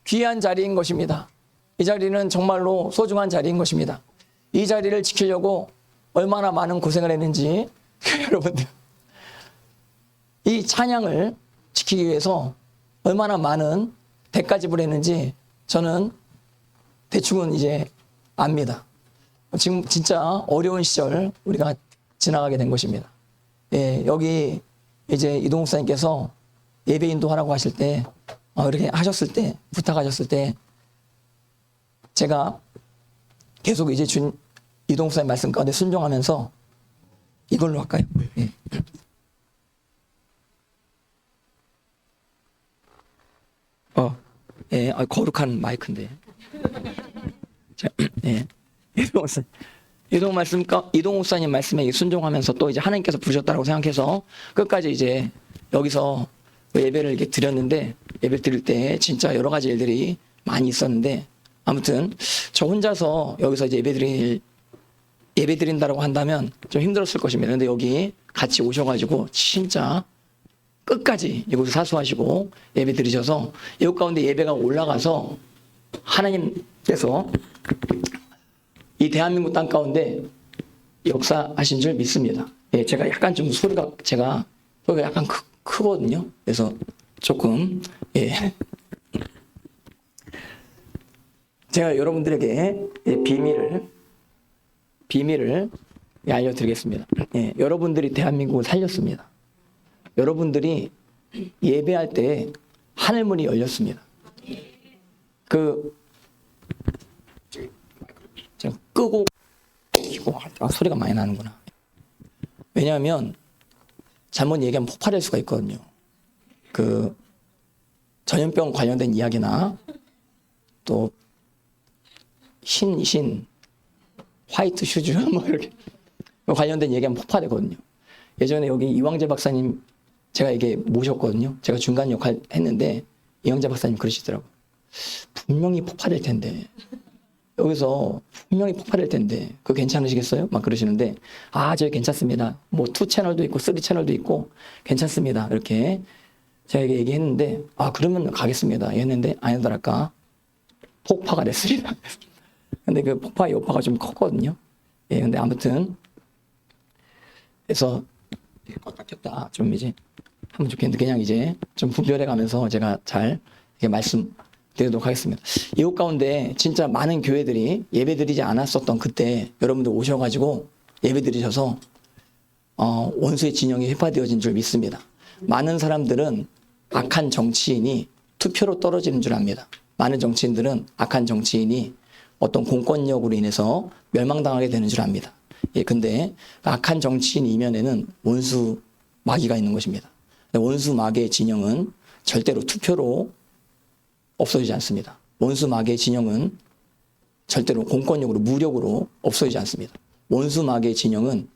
귀한 자리인 것입니다. 이 자리는 정말로 소중한 자리인 것입니다. 이 자리를 지키려고 얼마나 많은 고생을 했는지 여러분들 이 찬양을 지키기 위해서 얼마나 많은 대가 지불했는지 저는 대충은 이제 압니다. 지금 진짜 어려운 시절 우리가 지나가게 된 것입니다. 예, 여기 이제 이동욱 목사님께서 예배 인도하라고 하실 때 이렇게 하셨을 때 부탁하셨을 때 제가 계속 이제 이동욱 목사님 말씀 가운데 순종하면서 이걸로 할까요? 예. 예, 거룩한 마이크인데. 자, 예. 이동욱 목사님 말씀에 순종하면서 또 이제 하나님께서 부르셨다고 생각해서 끝까지 이제 여기서 예배를 이렇게 드렸는데 예배 드릴 때 진짜 여러 가지 일들이 많이 있었는데 아무튼 저 혼자서 여기서 이제 예배 드린다고 한다면 좀 힘들었을 것입니다. 근데 여기 같이 오셔가지고 진짜 끝까지 이곳을 사수하시고 예배 드리셔서 이곳 가운데 예배가 올라가서 하나님께서 이 대한민국 땅 가운데 역사하신 줄 믿습니다. 예, 제가 약간 좀 소리가 약간 크거든요. 그래서 조금 제가 여러분들에게 비밀을 알려드리겠습니다. 예, 여러분들이 대한민국을 살렸습니다. 여러분들이 예배할 때 하늘문이 열렸습니다. 제가 끄고 소리가 많이 나는구나. 왜냐하면 잘못 얘기하면 폭발할 수가 있거든요. 전염병 관련된 이야기나 또 화이트 슈즈 뭐 이렇게 관련된 얘기하면 폭발되거든요. 예전에 여기 이황재 박사님 제가 이게 모셨거든요. 제가 중간 역할 했는데 이황재 박사님 그러시더라고요. 분명히 폭발할 텐데 여기서 분명히 폭발할 텐데 그거 괜찮으시겠어요? 막 그러시는데 저희 괜찮습니다. 뭐 2 채널도 있고 3 채널도 있고 괜찮습니다. 이렇게 제가 얘기했는데 그러면 가겠습니다. 했는데 아니더랄까 폭파가 됐습니다. 근데 그 폭파 여파가 좀 컸거든요. 예, 근데 아무튼 그래서 껐다 켰다 좀 이제 하면 좋겠는데 그냥 이제 좀 분별해 가면서 제가 잘 이렇게 말씀드리도록 하겠습니다. 이곳 가운데 진짜 많은 교회들이 예배드리지 않았었던 그때 여러분들 오셔가지고 예배드리셔서 원수의 진영이 회파되어진 줄 믿습니다. 많은 사람들은 악한 정치인이 투표로 떨어지는 줄 압니다. 많은 정치인들은 악한 정치인이 어떤 공권력으로 인해서 멸망당하게 되는 줄 압니다. 예, 근데 악한 정치인 이면에는 원수 마귀가 있는 것입니다. 원수 마귀의 진영은 절대로 투표로 없어지지 않습니다. 원수 마귀의 진영은 절대로 공권력으로 무력으로 없어지지 않습니다. 원수 마귀의 진영은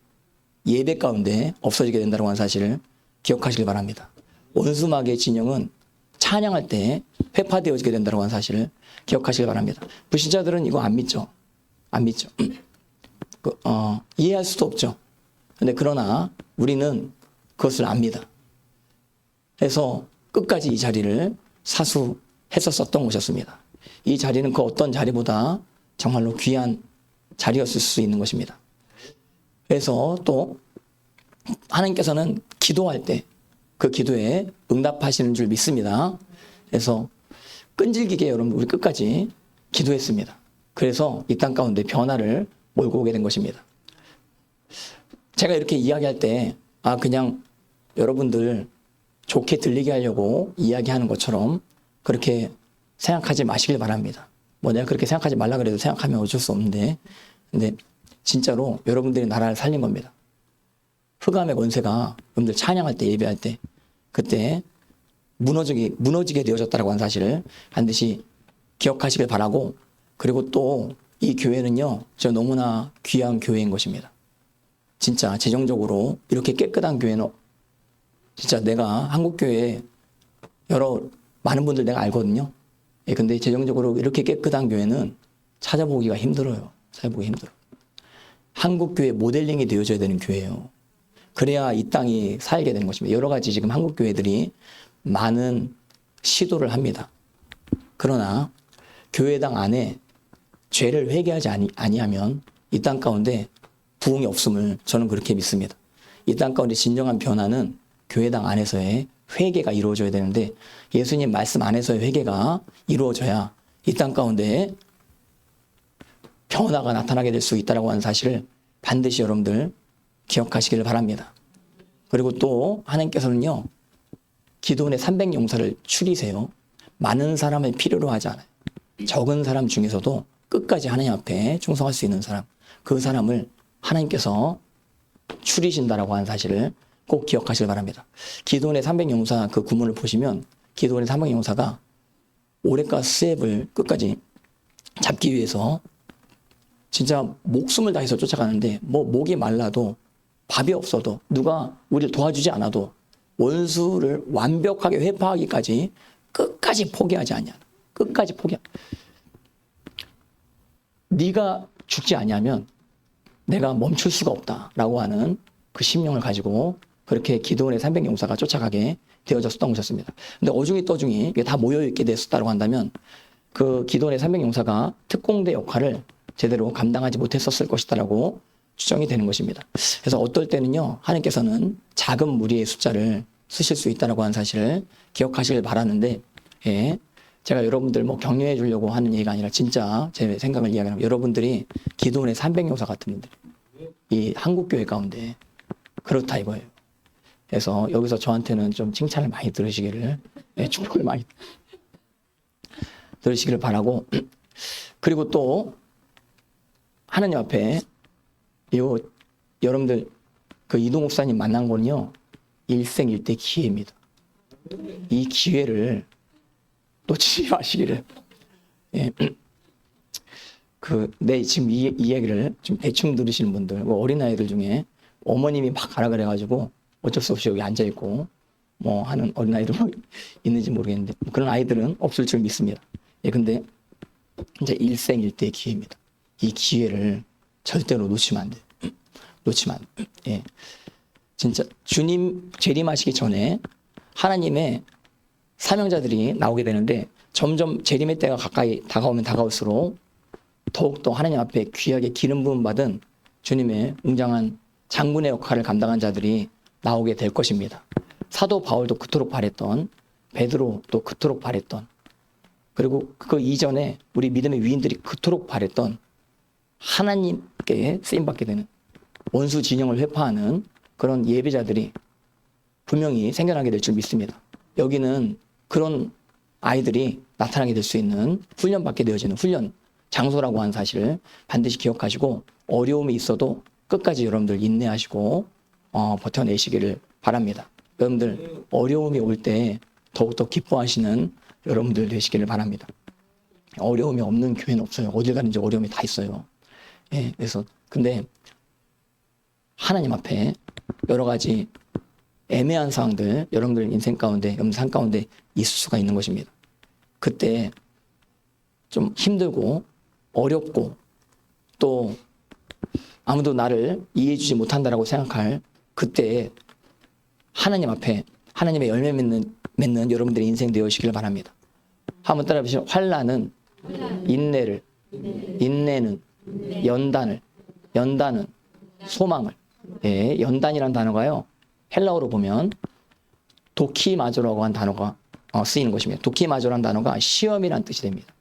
예배 가운데 없어지게 된다고 하는 사실을 기억하시길 바랍니다. 원수 마귀의 진영은 찬양할 때 회파되어지게 된다고 하는 사실을 기억하시길 바랍니다. 불신자들은 이거 안 믿죠. 안 믿죠. 이해할 수도 없죠. 근데 그러나 우리는 그것을 압니다. 그래서 끝까지 이 자리를 사수했었던 곳이었습니다. 이 자리는 그 어떤 자리보다 정말로 귀한 자리였을 수 있는 것입니다. 그래서 또 하나님께서는 기도할 때 그 기도에 응답하시는 줄 믿습니다. 그래서 끈질기게 여러분 우리 끝까지 기도했습니다. 그래서 이 땅 가운데 변화를 몰고 오게 된 것입니다. 제가 이렇게 이야기할 때 그냥 여러분들 좋게 들리게 하려고 이야기하는 것처럼 그렇게 생각하지 마시길 바랍니다. 내가 그렇게 생각하지 말라 그래도 생각하면 어쩔 수 없는데 근데 진짜로 여러분들이 나라를 살린 겁니다. 흑암의 권세가 여러분들 찬양할 때 예배할 때 그때 무너지게 되어졌다고 하는 사실을 반드시 기억하시길 바라고 그리고 또 이 교회는요 저 너무나 귀한 교회인 것입니다. 진짜 재정적으로 이렇게 깨끗한 교회는 진짜 내가 한국교회 많은 분들 내가 알거든요. 예, 근데 재정적으로 이렇게 깨끗한 교회는 찾아보기가 힘들어요. 한국교회 모델링이 되어져야 되는 교회예요. 그래야 이 땅이 살게 되는 것입니다. 여러 가지 지금 한국교회들이 많은 시도를 합니다. 그러나 교회당 안에 죄를 회개하지 아니하면 이 땅 가운데 부흥이 없음을 저는 그렇게 믿습니다. 이 땅 가운데 진정한 변화는 교회당 안에서의 회개가 이루어져야 되는데 예수님 말씀 안에서의 회개가 이루어져야 이 땅 가운데 변화가 나타나게 될 수 있다고 하는 사실을 반드시 여러분들 기억하시기를 바랍니다. 그리고 또 하나님께서는요, 기도원의 300용사를 추리세요. 많은 사람을 필요로 하지 않아요. 적은 사람 중에서도 끝까지 하나님 앞에 충성할 수 있는 사람, 그 사람을 하나님께서 추리신다라고 하는 사실을 꼭 기억하시길 바랍니다. 기도원의 300용사 그 구문을 보시면 기도원의 300용사가 오랫과 스앱을 끝까지 잡기 위해서 진짜 목숨을 다해서 쫓아가는데 목이 말라도 밥이 없어도 누가 우리를 도와주지 않아도 원수를 완벽하게 회파하기까지 끝까지 포기하지 않냐. 끝까지 네가 죽지 않냐면 내가 멈출 수가 없다라고 하는 그 신명을 가지고 그렇게 기도원의 300용사가 쫓아가게 되어졌었던 것이었습니다. 근데 어중이 떠중이 이게 다 모여있게 됐었다고 한다면 그 기도원의 300용사가 특공대 역할을 제대로 감당하지 못했었을 것이다라고 추정이 되는 것입니다. 그래서 어떨 때는요, 하나님께서는 작은 무리의 숫자를 쓰실 수 있다라고 하는 사실을 기억하시길 바라는데, 예, 제가 여러분들 격려해 주려고 하는 얘기가 아니라 진짜 제 생각을 이야기하면 여러분들이 기도원의 300용사 같은 분들, 이 한국교회 가운데 그렇다 이거예요. 그래서 여기서 저한테는 좀 칭찬을 많이 들으시기를, 축복을 많이 들으시기를 바라고, 그리고 또 하나님 앞에 여러분들 그 이동 목사님 만난 거는요, 일생일대 기회입니다. 이 기회를 놓치지 마시기를. 예. 지금 이 이야기를 좀 대충 들으시는 분들, 어린아이들 중에 어머님이 막 가라 그래가지고 어쩔 수 없이 여기 앉아있고 하는 어린아이들 있는지 모르겠는데 그런 아이들은 없을 줄 믿습니다. 예, 근데 이제 일생일대의 기회입니다. 이 기회를 절대로 놓치면 안 돼요. 놓치면 안 돼요. 예. 진짜 주님 재림하시기 전에 하나님의 사명자들이 나오게 되는데 점점 재림의 때가 가까이 다가오면 다가올수록 더욱더 하나님 앞에 귀하게 기름 부음 받은 주님의 웅장한 장군의 역할을 감당한 자들이 나오게 될 것입니다. 사도 바울도 그토록 바랬던, 베드로도 그토록 바랬던, 그리고 그 이전에 우리 믿음의 위인들이 그토록 바랬던 하나님께 쓰임받게 되는 원수 진영을 회파하는 그런 예배자들이 분명히 생겨나게 될 줄 믿습니다. 여기는 그런 아이들이 나타나게 될 수 있는 훈련받게 되어지는 훈련 장소라고 하는 사실을 반드시 기억하시고 어려움이 있어도 끝까지 여러분들 인내하시고 버텨내시기를 바랍니다. 여러분들 어려움이 올 때 더욱더 기뻐하시는 여러분들 되시기를 바랍니다. 어려움이 없는 교회는 없어요. 어딜 가든지 어려움이 다 있어요. 예, 그래서 근데 하나님 앞에 여러 가지 애매한 상황들 여러분들 인생 가운데, 여러분 삶 가운데 있을 수가 있는 것입니다. 그때 좀 힘들고 어렵고 또 아무도 나를 이해해 주지 못한다라고 생각할 그때 하나님 앞에 하나님의 열매 맺는 여러분들의 인생 되어시기를 바랍니다. 한번 따라 해보시죠. 환난은 인내를, 인내는 연단은 소망을. 예, 연단이라는 단어가요, 헬라어로 보면 도키마조라고 한 단어가 쓰이는 것입니다. 도키마조라는 단어가 시험이라는 뜻이 됩니다.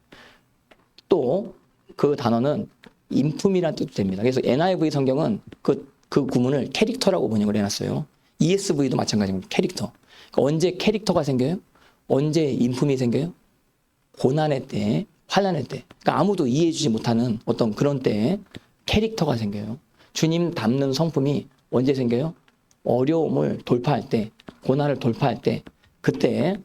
또 그 단어는 인품이라는 뜻도 됩니다. 그래서 NIV 성경은 그 구문을 캐릭터라고 번역을 해놨어요. ESV도 마찬가지입니다. 캐릭터. 그러니까 언제 캐릭터가 생겨요? 언제 인품이 생겨요? 고난의 때, 환난의 때. 그러니까 아무도 이해해주지 못하는 어떤 그런 때에 캐릭터가 생겨요. 주님 닮는 성품이 언제 생겨요? 어려움을 돌파할 때, 고난을 돌파할 때, 그때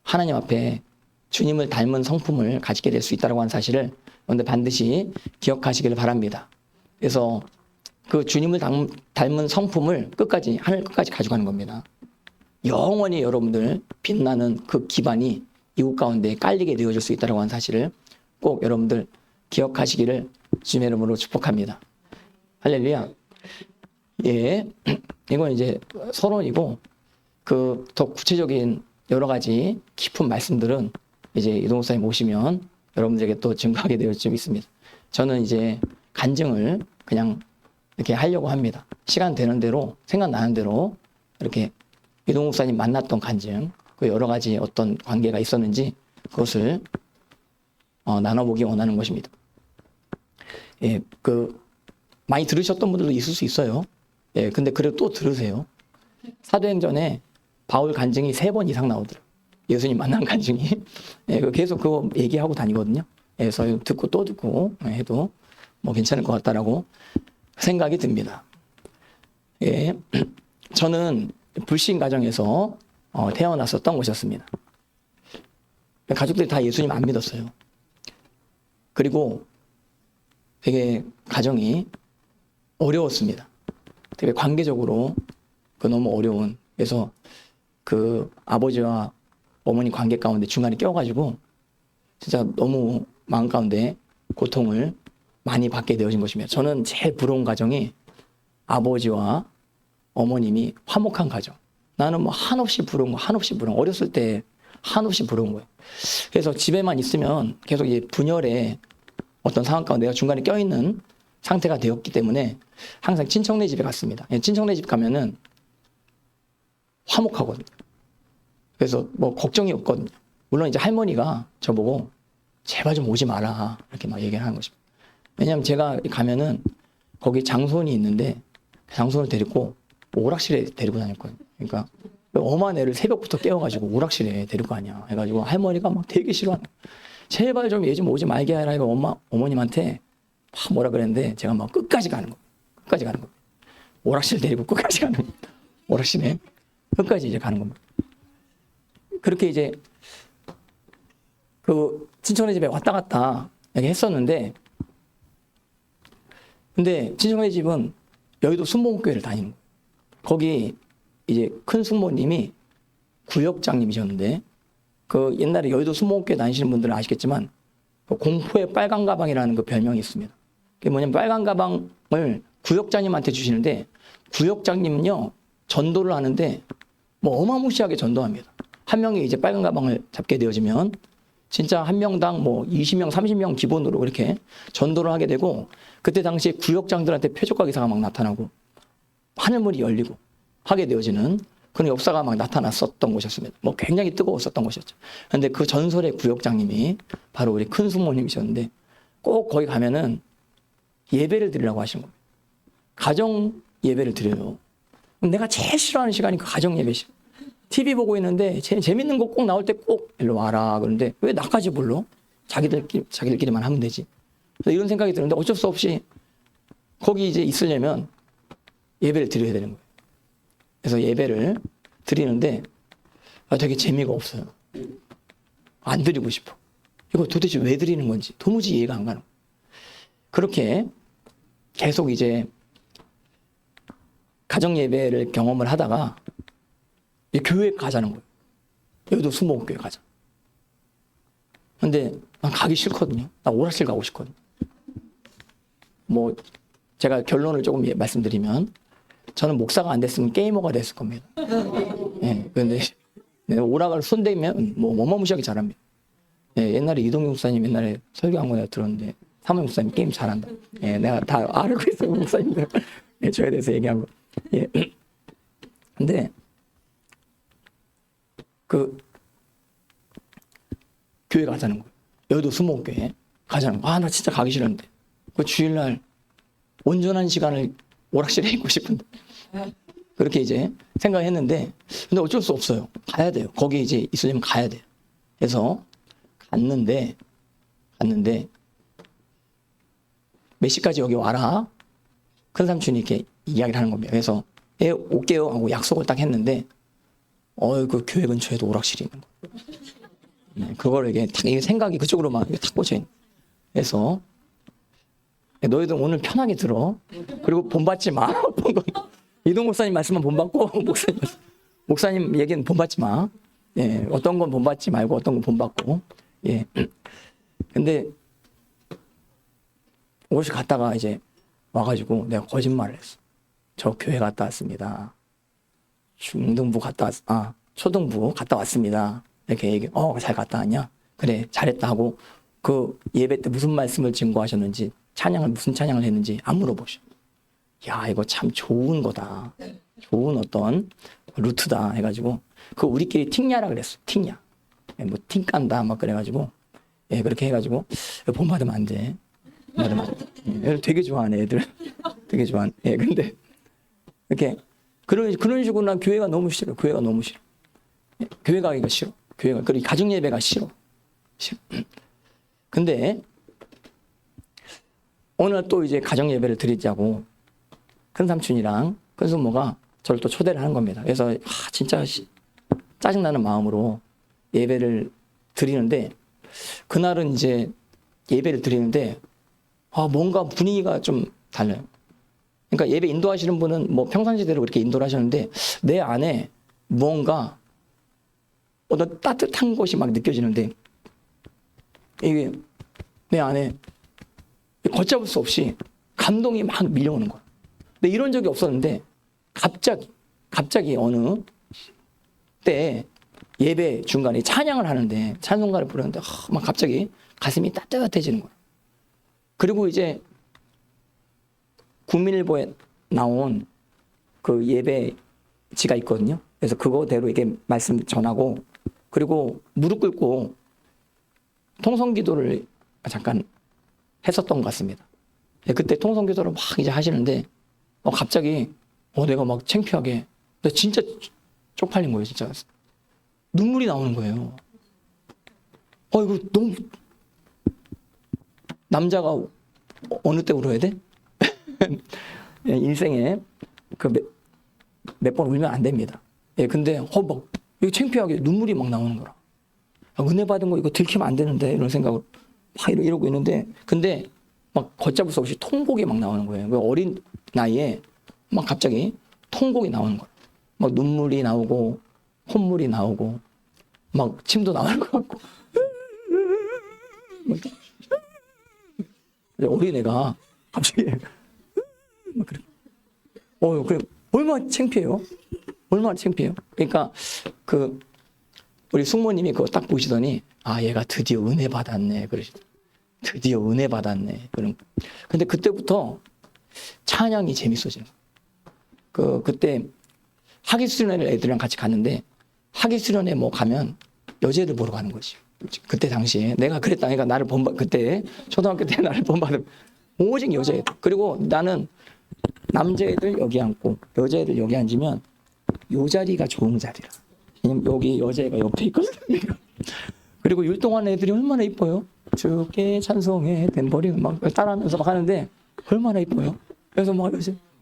하나님 앞에 주님을 닮은 성품을 가지게 될 수 있다고 하는 사실을 여러분들 반드시 기억하시기를 바랍니다. 그래서 그 주님을 닮은 성품을 끝까지, 하늘 끝까지 가져가는 겁니다. 영원히 여러분들 빛나는 그 기반이 이곳 가운데 깔리게 되어질 수 있다고 하는 사실을 꼭 여러분들 기억하시기를 주님의 이름으로 축복합니다. 할렐루야. 예, 이건 이제 서론이고 그 더 구체적인 여러 가지 깊은 말씀들은 이제 이동 목사님 오시면 여러분들에게 또 증거하게 될 점 있습니다. 저는 이제 간증을 그냥 이렇게 하려고 합니다. 시간 되는 대로, 생각나는 대로 이렇게 이동 목사님 만났던 간증, 그 여러 가지 어떤 관계가 있었는지 그것을 나눠보기 원하는 것입니다. 예, 많이 들으셨던 분들도 있을 수 있어요. 예, 근데 그래도 또 들으세요. 사도행전에 바울 간증이 3번 이상 나오더라고요. 예수님 만난 간증이. 예, 계속 그거 얘기하고 다니거든요. 예, 그래서 듣고 또 듣고 해도 뭐 괜찮을 것 같다라고 생각이 듭니다. 예, 저는 불신 가정에서 태어났었던 것이었습니다. 가족들이 다 예수님 안 믿었어요. 그리고 되게 가정이 어려웠습니다. 되게 관계적으로 너무 어려운. 그래서 그 아버지와 어머니 관계 가운데 중간에 껴가지고 진짜 너무 마음 가운데 고통을 많이 받게 되어진 것입니다. 저는 제일 부러운 가정이 아버지와 어머님이 화목한 가정. 나는 뭐 한없이 부러운 거, 한없이 부러운 거. 어렸을 때 한없이 부러운 거예요. 그래서 집에만 있으면 계속 이제 분열의 어떤 상황 가운데 내가 중간에 껴있는 상태가 되었기 때문에 항상 친척네 집에 갔습니다. 친척네 집 가면은 화목하거든요. 그래서 뭐 걱정이 없거든요. 물론 이제 할머니가 저보고 제발 좀 오지 마라 이렇게 막 얘기를 하는 것입니다. 왜냐하면 제가 가면은 거기 장손이 있는데 그 장손을 데리고 오락실에 데리고 다녔거든요. 그러니까 엄한 애를 새벽부터 깨워가지고 오락실에 데리고 가냐 해가지고 할머니가 막 되게 싫어하는 거예요. 제발 좀 얘 좀 오지 말게 하라 이거 어머님한테 막 뭐라 그랬는데 제가 막 끝까지 가는 거예요. 끝까지 가는 거예요. 오락실 데리고 끝까지 가는 거예요. 오락실에 끝까지 이제 가는 겁니다. 그렇게 이제 그 친척네 집에 왔다 갔다 이렇게 했었는데, 근데 친척네 집은 여의도 순복음교회를 다니는 거예요. 거기 이제 큰 숙모님이 구역장님이셨는데, 그 옛날에 여의도 순복음교회 다니시는 분들은 아시겠지만 그 공포의 빨간 가방이라는 그 별명이 있습니다. 그게 뭐냐면 빨간 가방을 구역장님한테 주시는데, 구역장님은요 전도를 하는데 뭐 어마무시하게 전도합니다. 한 명이 이제 빨간 가방을 잡게 되어지면 진짜 한 명당 뭐 20명, 30명 기본으로 그렇게 전도를 하게 되고, 그때 당시에 구역장들한테 표적과 기사가 막 나타나고 하늘문이 열리고 하게 되어지는 그런 역사가 막 나타났었던 곳이었습니다. 뭐 굉장히 뜨거웠었던 곳이었죠. 그런데 그 전설의 구역장님이 바로 우리 큰 숙모님이셨는데, 꼭 거기 가면은 예배를 드리라고 하시는 겁니다. 가정 예배를 드려요. 내가 제일 싫어하는 시간이 그 가정 예배 시간. TV 보고 있는데 제일 재밌는 거 꼭 나올 때 꼭 일로 와라 그러는데 왜 나까지 불러? 자기들끼리만 하면 되지. 그래서 이런 생각이 드는데 어쩔 수 없이 거기 이제 있으려면 예배를 드려야 되는 거예요. 그래서 예배를 드리는데 되게 재미가 없어요. 안 드리고 싶어. 이거 도대체 왜 드리는 건지 도무지 이해가 안 가는 거예요. 그렇게 계속 이제 가정 예배를 경험을 하다가 교회에 가자는 거예요. 여기도 순복음교회 가자. 근데 난 가기 싫거든요. 나 오락실 가고 싶거든요. 뭐 제가 결론을 조금 말씀드리면 저는 목사가 안 됐으면 게이머가 됐을 겁니다. 예, 그런데 오락을 손대면 뭐 어마무시하게 잘합니다. 예, 옛날에 이동규 목사님 옛날에 설교한 거 내가 들었는데 사무엘 목사님 게임 잘한다. 예, 내가 다 알고 있어요, 목사님들. 예, 저에 대해서 얘기한 거. 예. 근데 그 교회 가자는 거예요. 여의도 순복음교회 가자는 거예요. 나 진짜 가기 싫었는데 그 주일날 온전한 시간을 오락실에 있고 싶은데 그렇게 이제 생각했는데, 근데 어쩔 수 없어요. 가야 돼요. 거기 이제 있으려면 가야 돼요. 그래서 갔는데 몇 시까지 여기 와라. 큰 삼촌이 이렇게 이야기를 하는 겁니다. 그래서 올게요 하고 약속을 딱 했는데 그 교회 근처에도 오락실이 있는 거예요. 네, 그걸 이게 생각이 그쪽으로만 탁 꽂혀 있는. 그래서 너희들 오늘 편하게 들어. 그리고 본받지 마. 이동 목사님 말씀만 본받고 목사님 얘기는 본받지 마. 예, 어떤 건 본받지 말고 어떤 건 본받고. 예. 근데 옷이 갔다가 이제 와가지고 내가 거짓말을 했어. 저 교회 갔다 왔습니다. 초등부 갔다 왔습니다. 이렇게 얘기. 잘 갔다 왔냐? 그래 잘했다 하고 그 예배 때 무슨 말씀을 증거하셨는지 찬양을 무슨 찬양을 했는지 안 물어보셔. 야 이거 참 좋은 거다. 좋은 어떤 루트다 해가지고 그 우리끼리 팅야라 그랬어. 팅야. 뭐 팅 깐다 막 그래가지고 예 그렇게 해가지고 본 받으면 안 돼. 받으면 안 돼. 애들 되게 좋아하네 애들. 되게 좋아하네. 예 근데 이렇게 그런 식으로 난 교회가 너무 싫어. 교회가 너무 싫어. 예, 교회 가기가 싫어. 교회가 그리고 가정 예배가 싫어. 싫어. 근데 오늘 또 이제 가정 예배를 드리자고 큰 삼촌이랑 큰 숙모가 저를 또 초대를 하는 겁니다. 그래서 진짜 짜증나는 마음으로 예배를 드리는데 그날은 이제 예배를 드리는데 뭔가 분위기가 좀 달라요. 그러니까 예배 인도하시는 분은 뭐 평상시대로 그렇게 인도를 하셨는데 내 안에 뭔가 어떤 따뜻한 것이 막 느껴지는데 이게 내 안에 걷잡을 수 없이 감동이 막 밀려오는 거야. 근데 이런 적이 없었는데 갑자기 어느 때 예배 중간에 찬양을 하는데 찬송가를 부르는데 막 갑자기 가슴이 따뜻해지는 거야. 그리고 이제 국민일보에 나온 그 예배지가 있거든요. 그래서 그거대로 이게 말씀 전하고 그리고 무릎 꿇고 통성기도를 잠깐 했었던 것 같습니다. 그때 통성기도를 막 이제 하시는데 갑자기 내가 막 창피하게 나 진짜 쪽팔린 거예요. 진짜 눈물이 나오는 거예요. 이거 너무 남자가 어느 때 울어야 돼? 인생에 그 몇 번 울면 안 됩니다. 예, 근데 막 이거 창피하게 눈물이 막 나오는 거라. 은혜 받은 거 이거 들키면 안 되는데 이런 생각으로 막 이러고 있는데 근데 막 걷잡을 수 없이 통곡이 막 나오는 거예요. 어린 나이에 막 갑자기 통곡이 나오는 거예요. 막 눈물이 나오고 콧물이 나오고 막 침도 나올 것 같고 어린애가 갑자기 막 그래. 그래 얼마나 창피해요. 얼마나 창피해요. 그러니까 우리 숙모님이 그거 딱 보시더니 얘가 드디어 은혜 받았네 그러시더라고요. 드디어 은혜 받았네. 근데 그때부터 찬양이 재밌어지는 거예요. 그때 학위 수련회를 애들이랑 같이 갔는데 학위 수련회 뭐 가면 여자애들 보러 가는 거지. 그때 당시에 내가 그랬다. 그러니까 나를 그때 초등학교 때 나를 본받은 오직 여자애들. 그리고 나는 남자애들 여기 앉고 여자애들 여기 앉으면 요 자리가 좋은 자리라. 왜냐면 여기 여자애가 옆에 있거든. 그리고 율동하는 애들이 얼마나 이뻐요. 주께 찬송해 댄버리 막 따라하면서 막 하는데 얼마나 이뻐요. 그래서 막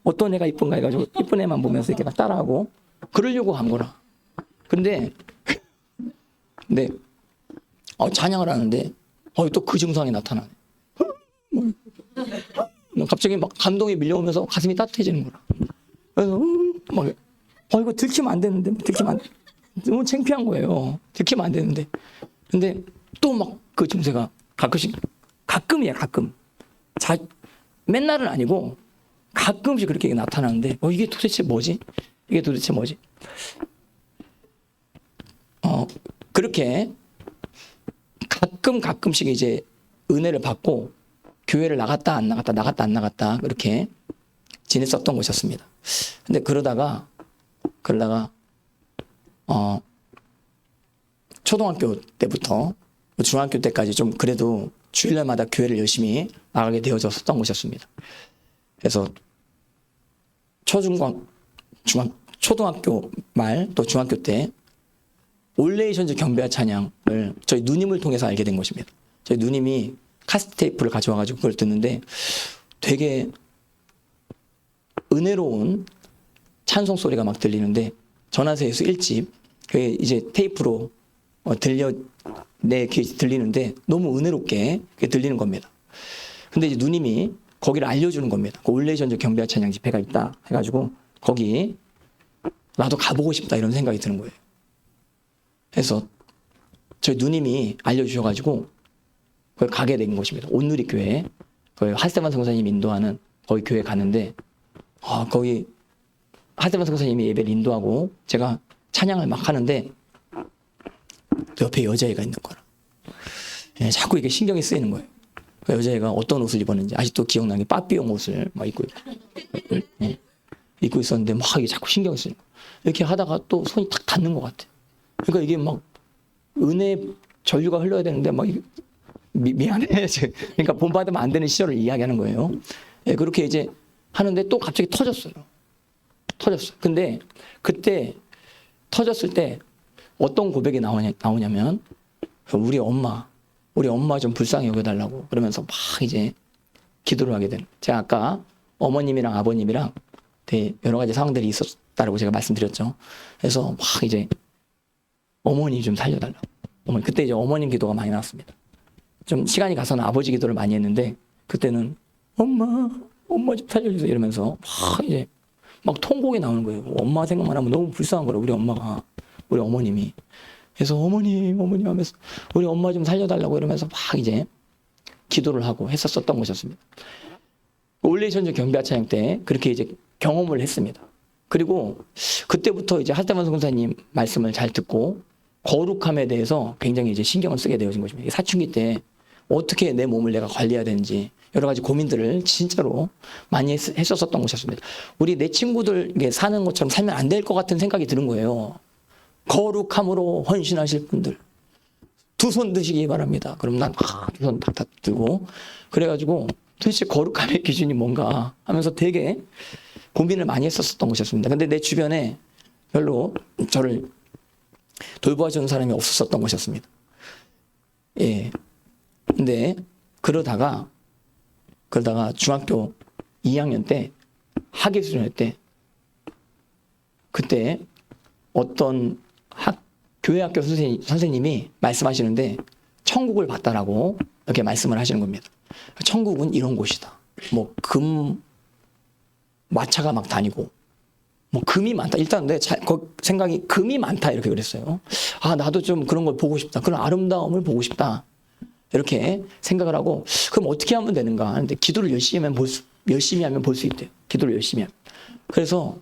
어떤 애가 이쁜가 해가지고 이쁜 애만 보면서 이렇게 막 따라하고 그러려고 한 거라. 근데 찬양을 하는데 또 그 증상이 나타나네. 갑자기 막 감동이 밀려오면서 가슴이 따뜻해지는 거라. 그래서 막 이거 들키면 안 되는데 들키면 안 돼. 너무 창피한 거예요. 들키면 안 되는데. 근데 또 막 그 증세가 가끔이야 가끔. 맨날은 아니고 가끔씩 그렇게 나타나는데 이게 도대체 뭐지? 그렇게 가끔씩 이제 은혜를 받고 교회를 나갔다 안 나갔다 그렇게 지냈었던 곳이었습니다. 근데 그러다가 초등학교 때부터 중학교 때까지 좀 그래도 주일날마다 교회를 열심히 나가게 되어졌었던 곳이었습니다. 그래서 초등학교 말 또 중학교 때 올레이션즈 경배와 찬양을 저희 누님을 통해서 알게 된 것입니다. 저희 누님이 카세트테이프를 가져와가지고 그걸 듣는데 되게 은혜로운 찬송 소리가 막 들리는데 전화세에서 1집 그게 이제 테이프로 내 귀에 들리는데 너무 은혜롭게 들리는 겁니다. 근데 이제 누님이 거기를 알려주는 겁니다. 그 올레이션즈 경배와 찬양 집회가 있다 해가지고 거기 나도 가보고 싶다 이런 생각이 드는 거예요. 그래서 저희 누님이 알려주셔가지고 거기 가게 된 것입니다. 온누리 교회 거기 하세만 성사님 인도하는 거기 교회 갔는데 거기 하세만 성사님이 예배를 인도하고 제가 찬양을 막 하는데 옆에 여자애가 있는 거라. 예, 자꾸 이게 신경이 쓰이는 거예요. 그 여자애가 어떤 옷을 입었는지 아직도 기억나는 게 빠삐용 옷을 막 입고 예, 입고 있었는데 막 이게 자꾸 신경이 쓰이는 거예요. 이렇게 하다가 또 손이 탁 닿는 것 같아요. 그러니까 이게 막 은혜 전류가 흘러야 되는데 막 미안해. 그러니까 본받으면 안 되는 시절을 이야기하는 거예요. 예, 그렇게 이제 하는데 또 갑자기 터졌어요. 근데 그때 터졌을 때 어떤 고백이 나오냐면 우리 엄마 좀 불쌍히 여겨달라고 그러면서 막 이제 기도를 하게 되는. 제가 아까 어머님이랑 아버님이랑 되게 여러 가지 상황들이 있었다라고 제가 말씀드렸죠. 그래서 막 이제 어머니 좀 살려달라고. 그때 이제 어머님 기도가 많이 나왔습니다. 좀 시간이 가서는 아버지 기도를 많이 했는데 그때는 엄마 좀 살려주세요 이러면서 막 이제 막 통곡이 나오는 거예요. 엄마 생각만 하면 너무 불쌍한 거예요. 우리 어머님이. 그래서 어머님 하면서 우리 엄마 좀 살려달라고 이러면서 막 이제 기도를 하고 했었던 것이었습니다. 올레이션즈 경배화 찬양 때 그렇게 이제 경험을 했습니다. 그리고 그때부터 이제 할때만 선교사님 말씀을 잘 듣고 거룩함에 대해서 굉장히 이제 신경을 쓰게 되어진 것입니다. 사춘기 때 어떻게 내 몸을 내가 관리해야 되는지 여러 가지 고민들을 진짜로 많이 했었던 것이었습니다. 우리 내 친구들 사는 것처럼 살면 안 될 것 같은 생각이 드는 거예요. 거룩함으로 헌신하실 분들 두 손 드시기 바랍니다. 그럼 난 두 손 탁탁 들고 그래가지고 도대체 거룩함의 기준이 뭔가 하면서 되게 고민을 많이 했었던 것이었습니다. 근데 내 주변에 별로 저를 돌봐주는 사람이 없었던 것이었습니다. 예. 근데 그러다가 중학교 2학년 때 학예수련회 때 그때 어떤 교회 학교 선생님이 말씀하시는데 천국을 봤다라고 이렇게 말씀을 하시는 겁니다. 천국은 이런 곳이다. 뭐 마차가 막 다니고 뭐 금이 많다. 일단 내 생각이 금이 많다 이렇게 그랬어요. 아 나도 좀 그런 걸 보고 싶다. 그런 아름다움을 보고 싶다. 이렇게 생각을 하고 그럼 어떻게 하면 되는가 하는데 기도를 열심히 하면 볼 수 있대요. 기도를 열심히 하면. 그래서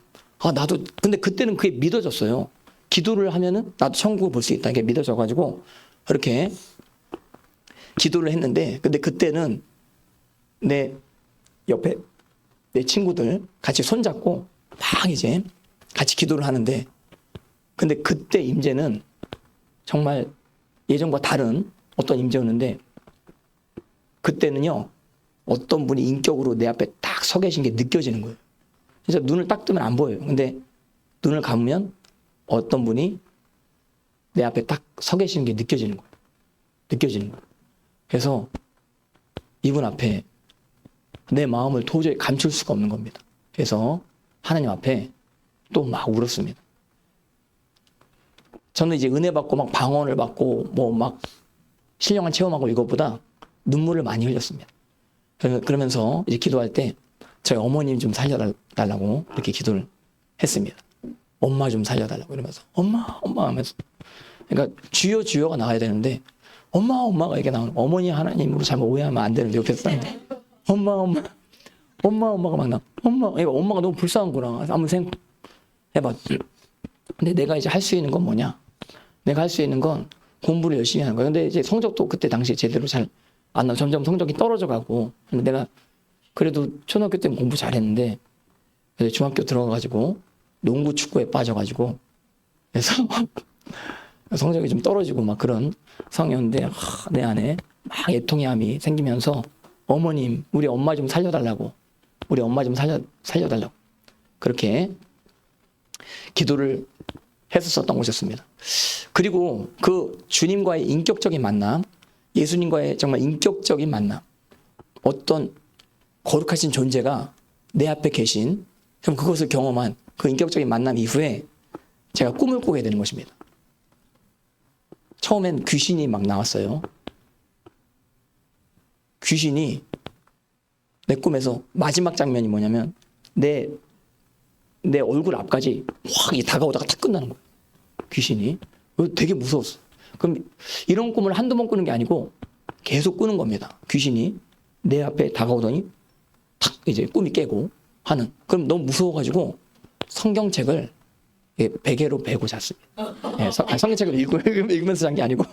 나도 근데 그때는 그게 믿어졌어요. 기도를 하면은 나도 천국을 볼 수 있다. 이게 믿어져가지고 이렇게 기도를 했는데 근데 그때는 내 옆에 내 친구들 같이 손잡고 막 이제 같이 기도를 하는데 근데 그때 임재는 정말 예전과 다른 어떤 임재였는데 그때는요 어떤 분이 인격으로 내 앞에 딱 서 계신 게 느껴지는 거예요. 진짜 눈을 딱 뜨면 안 보여요. 근데 눈을 감으면 어떤 분이 내 앞에 딱 서 계시는 게 느껴지는 거예요. 그래서 이분 앞에 내 마음을 도저히 감출 수가 없는 겁니다. 그래서 하나님 앞에 또 막 울었습니다. 저는 이제 은혜 받고 막 방언을 받고 뭐 막 신령한 체험하고 이것보다 눈물을 많이 흘렸습니다. 그러면서 이제 기도할 때 저희 어머님 좀 살려달라고 이렇게 기도를 했습니다. 엄마 좀 살려달라고 이러면서 엄마 하면서 그러니까 주여가 나와야 되는데 엄마가 이렇게 나오는 어머니 하나님으로 잘못 오해하면 안 되는데 옆에서 사는데 엄마가 막 나 엄마가 너무 불쌍한구나 한번 생각해봐. 근데 내가 이제 할 수 있는 건 뭐냐? 내가 할 수 있는 건 공부를 열심히 하는 거야. 근데 이제 성적도 그때 당시에 제대로 잘 안 나와. 점점 성적이 떨어져 가고. 근데 내가 그래도 초등학교 때는 공부 잘했는데 중학교 들어가가지고 농구 축구에 빠져가지고 그래서 성적이 좀 떨어지고 막 그런 상황이었는데 내 안에 막 애통의함이 생기면서 어머님 우리 엄마 좀 살려달라고 그렇게 기도를 했었던 것이었습니다. 그리고 그 주님과의 인격적인 만남, 예수님과의 정말 인격적인 만남, 어떤 거룩하신 존재가 내 앞에 계신, 그럼 그것을 경험한 그 인격적인 만남 이후에 제가 꿈을 꾸게 되는 것입니다. 처음엔 귀신이 막 나왔어요. 귀신이 내 꿈에서 마지막 장면이 뭐냐면 내 얼굴 앞까지 확 다가오다가 탁 끝나는 거예요. 귀신이. 되게 무서웠어. 그럼 이런 꿈을 한두 번 꾸는 게 아니고 계속 꾸는 겁니다. 귀신이 내 앞에 다가오더니 탁 이제 꿈이 깨고 하는. 그럼 너무 무서워가지고 성경책을 베개로 베고 잤습니다. 성경책을 읽으면서 잔 게 아니고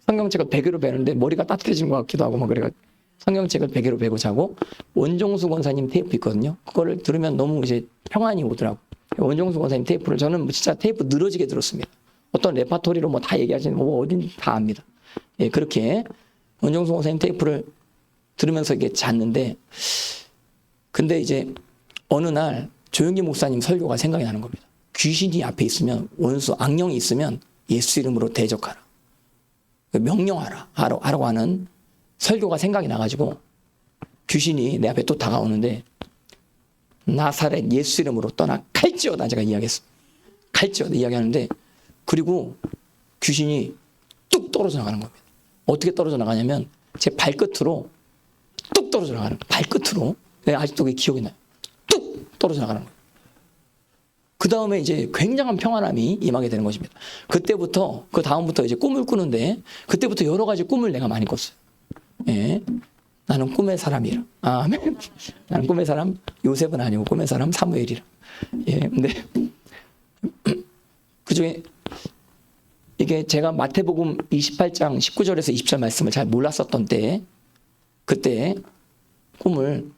성경책을 베개로 베는데 머리가 따뜻해진 것 같기도 하고 막 그래가지고 성경책을 베개로 베고 자고 원종수 권사님 테이프 있거든요. 그거를 들으면 너무 이제 평안이 오더라고. 원종수 권사님 테이프를 저는 진짜 테이프 늘어지게 들었습니다. 어떤 레파토리로 뭐 다 얘기하시는 뭐 어딘 다 압니다. 예, 그렇게 원종수 권사님 테이프를 들으면서 이게 잤는데 근데 이제 어느 날 조영기 목사님 설교가 생각이 나는 겁니다. 귀신이 앞에 있으면 원수 악령이 있으면 예수 이름으로 대적하라. 명령하라 하라고 하는 설교가 생각이 나가지고 귀신이 내 앞에 또 다가오는데 나사렛 예수 이름으로 떠나 갈지어다 제가 이야기했어. 갈지어다 이야기하는데 그리고 귀신이 뚝 떨어져 나가는 겁니다. 어떻게 떨어져 나가냐면 제 발끝으로 뚝 떨어져 나가는 거예요. 발끝으로. 내가 아직도 그게 기억이 나요. 뚝 떨어져 나가는 거예요. 그 다음에 이제 굉장한 평안함이 임하게 되는 것입니다. 그때부터 그 다음부터 이제 꿈을 꾸는데 그때부터 여러 가지 꿈을 내가 많이 꿨어요. 예. 나는 꿈의 사람이라. 아멘. 나는 꿈의 사람 요셉은 아니고 꿈의 사람 사무엘이라. 예. 근데 그중에 이게 제가 마태복음 28장 19절에서 20절 말씀을 잘 몰랐었던 때 그때 꿈을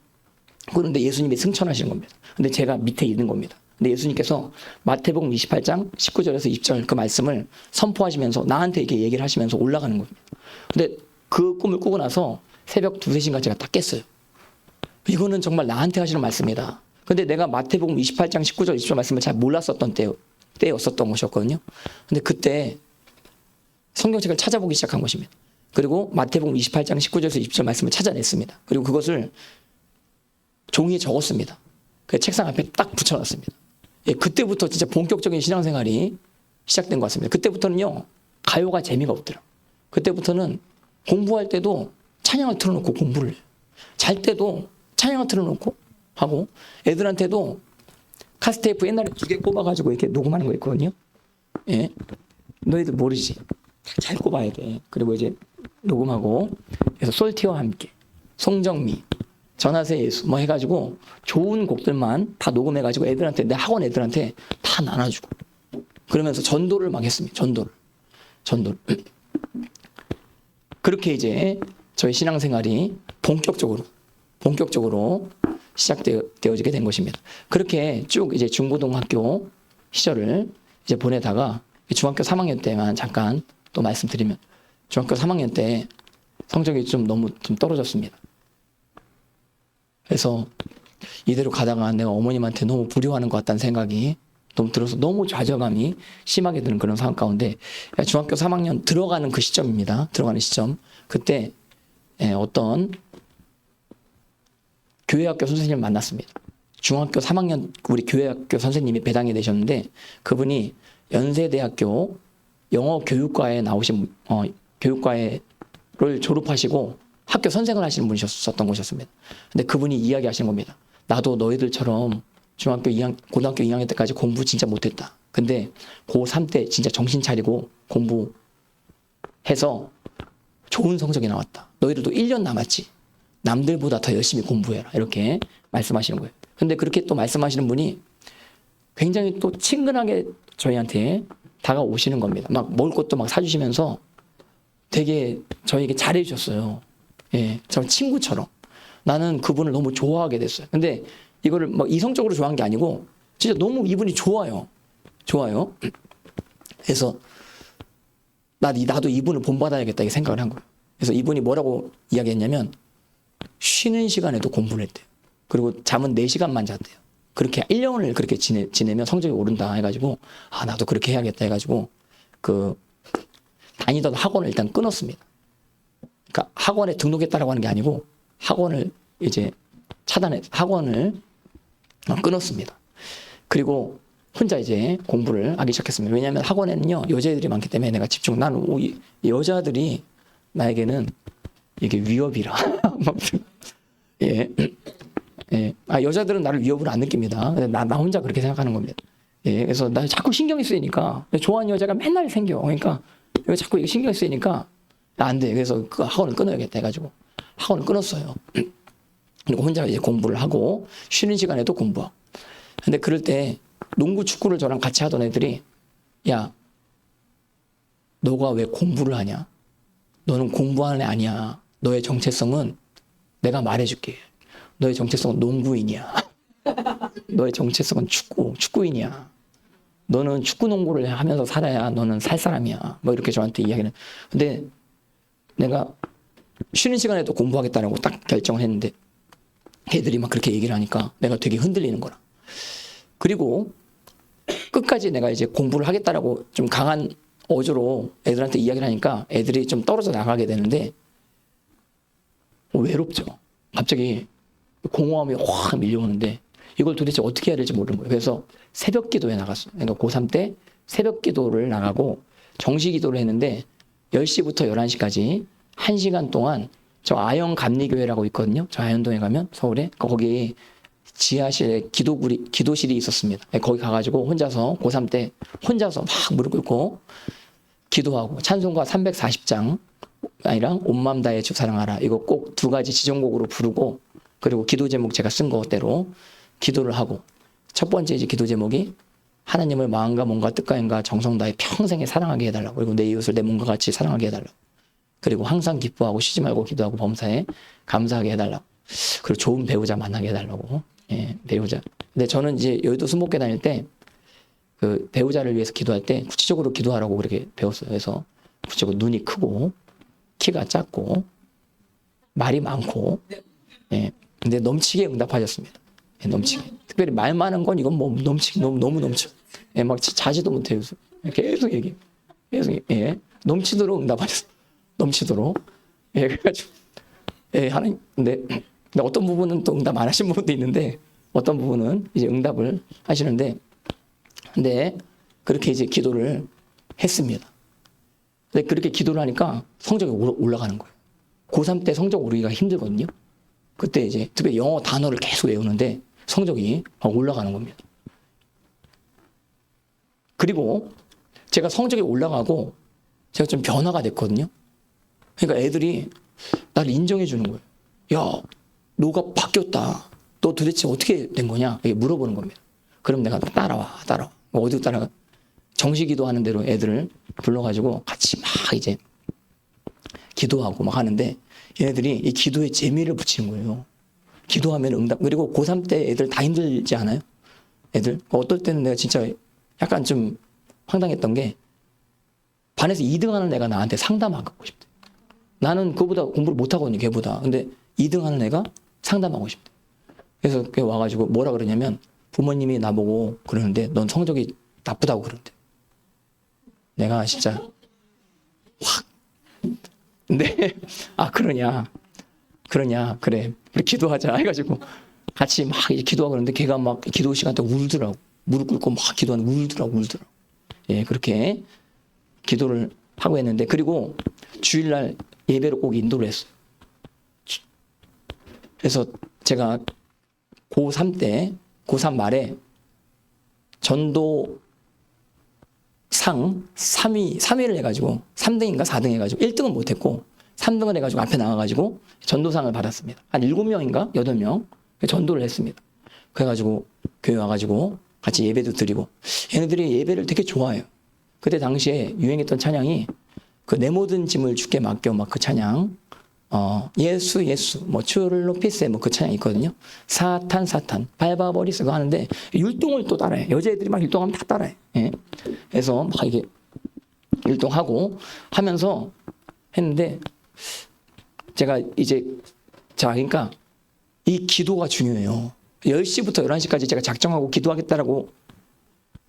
꾸는데 예수님이 승천하시는 겁니다. 근데 제가 밑에 있는 겁니다. 근데 예수님께서 마태복음 28장 19절에서 20절 그 말씀을 선포하시면서 나한테 이렇게 얘기를 하시면서 올라가는 겁니다. 근데 그 꿈을 꾸고 나서 새벽 2, 3시인가 제가 딱 깼어요. 이거는 정말 나한테 하시는 말씀이다. 근데 내가 마태복음 28장 19절 20절 말씀을 잘 몰랐었던 때였었던 것이었거든요. 근데 그때 성경책을 찾아보기 시작한 것입니다. 그리고 마태복음 28장 19절에서 20절 말씀을 찾아냈습니다. 그리고 그것을 종이에 적었습니다. 그 책상 앞에 딱 붙여놨습니다. 예, 그때부터 진짜 본격적인 신앙생활이 시작된 것 같습니다. 그때부터는요, 가요가 재미가 없더라고요. 그때부터는 공부할 때도 찬양을 틀어놓고 공부를 해요. 잘 때도 찬양을 틀어놓고 하고, 애들한테도 카스테이프 옛날에 2개 꼽아가지고 이렇게 녹음하는 거 있거든요. 예. 너희들 모르지. 잘 꼽아야 돼. 그리고 이제 녹음하고, 그래서 솔티와 함께, 송정미, 전하세 예수 뭐 해가지고 좋은 곡들만 다 녹음해가지고 애들한테 내 학원 애들한테 다 나눠주고 그러면서 전도를 막 했습니다. 전도를 그렇게 이제 저희 신앙생활이 본격적으로 시작되어지게 된 것입니다. 그렇게 쭉 이제 중고등학교 시절을 이제 보내다가 중학교 3학년 때만 잠깐 또 말씀드리면 중학교 3학년 때 성적이 너무 떨어졌습니다. 그래서 이대로 가다가 내가 어머님한테 너무 불효하는 것 같다는 생각이 너무 들어서 너무 좌절감이 심하게 드는 그런 상황 가운데 중학교 3학년 들어가는 그 시점입니다. 들어가는 시점. 그때 어떤 교회학교 선생님을 만났습니다. 중학교 3학년 우리 교회학교 선생님이 배당이 되셨는데 그분이 연세대학교 영어교육과에 나오신 교육과를 졸업하시고 학교 선생을 하시는 분이셨던 것이었습니다. 근데 그분이 이야기하시는 겁니다. 나도 너희들처럼 고등학교 2학년 때까지 공부 진짜 못했다. 근데 고3 때 진짜 정신 차리고 공부해서 좋은 성적이 나왔다. 너희들도 1년 남았지. 남들보다 더 열심히 공부해라. 이렇게 말씀하시는 거예요. 근데 그렇게 또 말씀하시는 분이 굉장히 또 친근하게 저희한테 다가오시는 겁니다. 막 먹을 것도 막 사주시면서 되게 저희에게 잘해주셨어요. 예, 저 친구처럼. 나는 그분을 너무 좋아하게 됐어요. 근데 이거를 막 이성적으로 좋아한 게 아니고 진짜 너무 이분이 좋아요. 그래서 나도 이분을 본받아야겠다 이렇게 생각을 한 거예요. 그래서 이분이 뭐라고 이야기했냐면 쉬는 시간에도 공부를 했대요. 그리고 잠은 4시간만 잤대요. 그렇게 1년을 그렇게 지내면 성적이 오른다 해가지고 나도 그렇게 해야겠다 해가지고 다니던 학원을 일단 끊었습니다. 그러니까 학원에 등록했다라고 하는 게 아니고 학원을 이제 학원을 끊었습니다. 그리고 혼자 이제 공부를 하기 시작했습니다. 왜냐하면 학원에는요 여자애들이 많기 때문에 내가 나는 여자들이 나에게는 이게 위협이라. 예. 여자들은 나를 위협으로 안 느낍니다. 근데 나 혼자 그렇게 생각하는 겁니다. 예. 그래서 나 자꾸 신경이 쓰이니까 좋아하는 여자가 맨날 생겨. 그러니까 자꾸 신경이 쓰이니까 안 돼. 그래서 그 학원을 끊어야겠다 해가지고 학원을 끊었어요. 그리고 혼자 이제 공부를 하고 쉬는 시간에도 공부하고. 근데 그럴 때 농구 축구를 저랑 같이 하던 애들이 야, 너가 왜 공부를 하냐? 너는 공부하는 애 아니야. 너의 정체성은 내가 말해줄게. 너의 정체성은 농구인이야. 너의 정체성은 축구인이야. 너는 축구 농구를 하면서 살아야 너는 살 사람이야. 뭐 이렇게 저한테 이야기는. 근데 내가 쉬는 시간에도 공부하겠다라고 딱 결정을 했는데 애들이 막 그렇게 얘기를 하니까 내가 되게 흔들리는 거라. 그리고 끝까지 내가 이제 공부를 하겠다라고 좀 강한 어조로 애들한테 이야기를 하니까 애들이 좀 떨어져 나가게 되는데 외롭죠. 갑자기 공허함이 확 밀려오는데 이걸 도대체 어떻게 해야 될지 모르는 거예요. 그래서 새벽 기도에 나갔어요. 그러니까 고3 때 새벽 기도를 나가고 정시 기도를 했는데 10시부터 11시까지 1시간 동안 저 아영 감리교회라고 있거든요. 저 아현동에 가면 서울에 거기 지하실에 기도실이 있었습니다. 거기 가가지고 혼자서 고3 때 혼자서 막 무릎 꿇고 기도하고 찬송가 340장 아니랑 온 마음 다해 주 사랑하라 이거 꼭 2가지 지정곡으로 부르고 그리고 기도 제목 제가 쓴 거대로 기도를 하고 첫 번째 이제 기도 제목이 하나님을 마음과 몸과 뜻과 영과 정성 다해 평생에 사랑하게 해달라고 그리고 내 이웃을 내 몸과 같이 사랑하게 해달라고 그리고 항상 기뻐하고 쉬지 말고 기도하고 범사에 감사하게 해달라고 그리고 좋은 배우자 만나게 해달라고 배우자. 근데 저는 이제 여의도 수목회 다닐 때 그 배우자를 위해서 기도할 때 구체적으로 기도하라고 그렇게 배웠어요. 그래서 구체적으로 눈이 크고 키가 작고 말이 많고 근데 넘치게 응답하셨습니다. 넘치게. 특별히 말 많은 건 이건 뭐 넘치게 너무 넘쳐. 막 자지도 못해요. 계속 얘기. 계속 넘치도록 응답하셨어요. 넘치도록. 그래가지고 하나님 근데 어떤 부분은 또 응답 안 하신 부분도 있는데 어떤 부분은 이제 응답을 하시는데 근데 그렇게 이제 기도를 했습니다. 근데 그렇게 기도를 하니까 성적이 올라가는 거예요. 고3 때 성적 오르기가 힘들거든요. 그때 이제 특별히 영어 단어를 계속 외우는데 성적이 막 올라가는 겁니다. 그리고 제가 성적이 올라가고 제가 좀 변화가 됐거든요. 그러니까 애들이 나를 인정해 주는 거예요. 야, 너가 바뀌었다. 너 도대체 어떻게 된 거냐? 이렇게 물어보는 겁니다. 그럼 내가 따라와. 어디로 따라가? 정시기도 하는 대로 애들을 불러가지고 같이 막 이제 기도하고 막 하는데 얘네들이 이 기도에 재미를 붙이는 거예요. 기도하면 응답. 그리고 고3 때 애들 다 힘들지 않아요? 애들. 어떨 때는 내가 진짜 약간 좀 황당했던 게 반에서 2등 하는 애가 나한테 상담하고 싶대. 나는 그보다 공부를 못하거든요, 걔보다. 근데 2등 하는 애가 상담하고 싶대. 그래서 걔 와가지고 뭐라 그러냐면 부모님이 나보고 그러는데 넌 성적이 나쁘다고 그러는데. 내가 진짜 확. 근데 그러냐. 그래. 우리 기도하자 해가지고 같이 막 기도하고 그러는데 걔가 막 기도 시간 때 울더라고. 무릎 꿇고 막 기도하는데 울더라고. 그렇게 기도를 하고 했는데 그리고 주일날 예배로 꼭 인도를 했어요. 그래서 제가 고3 말에 전도상 3위를 해가지고 3등인가 4등 해가지고 1등은 못했고 3등을 해가지고 앞에 나가가지고 전도상을 받았습니다. 한 7명인가 8명 전도를 했습니다. 그래가지고 교회 와가지고 같이 예배도 드리고 얘네들이 예배를 되게 좋아해요. 그때 당시에 유행했던 찬양이 그 내 모든 짐을 주께 맡겨 막 그 찬양 예수 뭐 주를 높이세 뭐 그 찬양 있거든요. 사탄 밟아버리세 그거 하는데 율동을 또 따라해. 여자애들이 막 율동하면 다 따라해. 그래서 막 이게 율동하고 하면서 했는데 제가 이제 그러니까 이 기도가 중요해요. 10시부터 11시까지 제가 작정하고 기도하겠다라고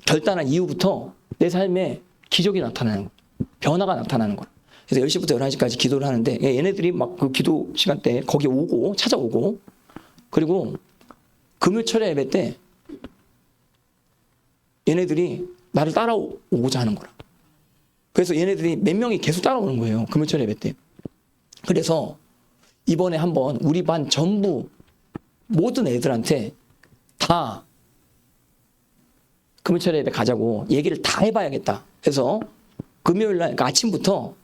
결단한 이후부터 내 삶에 기적이 나타나는 거예요. 변화가 나타나는 거예요. 그래서 10시부터 11시까지 기도를 하는데 얘네들이 막 그 기도 시간 때 거기 오고 찾아오고 그리고 금요철에 예배 때 얘네들이 나를 따라오고자 하는 거라. 그래서 얘네들이 몇 명이 계속 따라오는 거예요. 금요철 예배 때. 그래서 이번에 한번 우리 반 전부 모든 애들한테 다 금요철 예배 가자고 얘기를 다 해봐야겠다. 그래서 금요일 날 그러니까 아침부터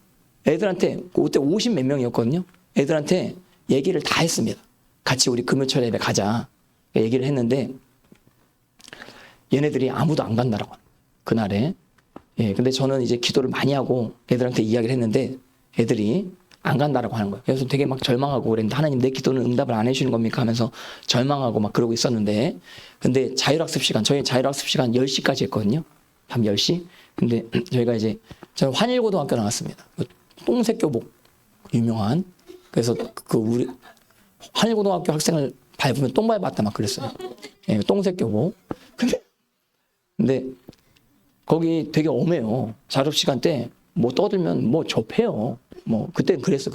애들한테 그때 50 몇 명이었거든요. 애들한테 얘기를 다 했습니다. 같이 우리 금요철 예배 가자. 얘기를 했는데 얘네들이 아무도 안 간다라고 그날에. 근데 저는 이제 기도를 많이 하고 애들한테 이야기를 했는데 애들이 안 간다라고 하는 거예요. 그래서 되게 막 절망하고 그랬는데 하나님 내 기도는 응답을 안 해주는 겁니까 하면서 절망하고 막 그러고 있었는데 근데 자율학습 시간 저희 자율학습 시간 10시까지 했거든요. 밤 10시. 근데 저희가 이제 저는 환일고등학교 나왔습니다. 똥새교복 유명한. 그래서 그 우리 환일고등학교 학생을 밟으면 똥 밟았다 막 그랬어요. 예, 똥새교복. 근데 거기 되게 엄해요. 자습 시간 때 뭐 떠들면 뭐 접해요. 뭐 그땐 그랬어.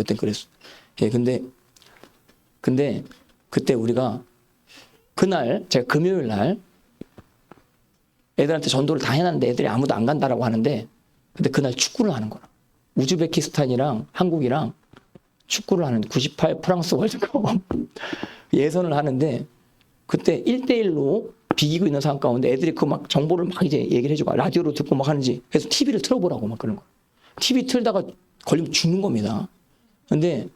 예, 근데 그때 우리가 그날 제가 금요일 날 애들한테 전도를 다 해놨는데 애들이 아무도 안 간다라고 하는데 근데 그날 축구를 하는 거야. 우즈베키스탄이랑 한국이랑 축구를 하는데 98 프랑스 월드컵 예선을 하는데 그때 1대1로 비기고 있는 상황 가운데 애들이 그 막 정보를 막 이제 얘기를 해주고 라디오로 듣고 막 하는지 그래서 TV를 틀어보라고 막 그런 거. TV 틀다가 걸리면 죽는 겁니다. 근데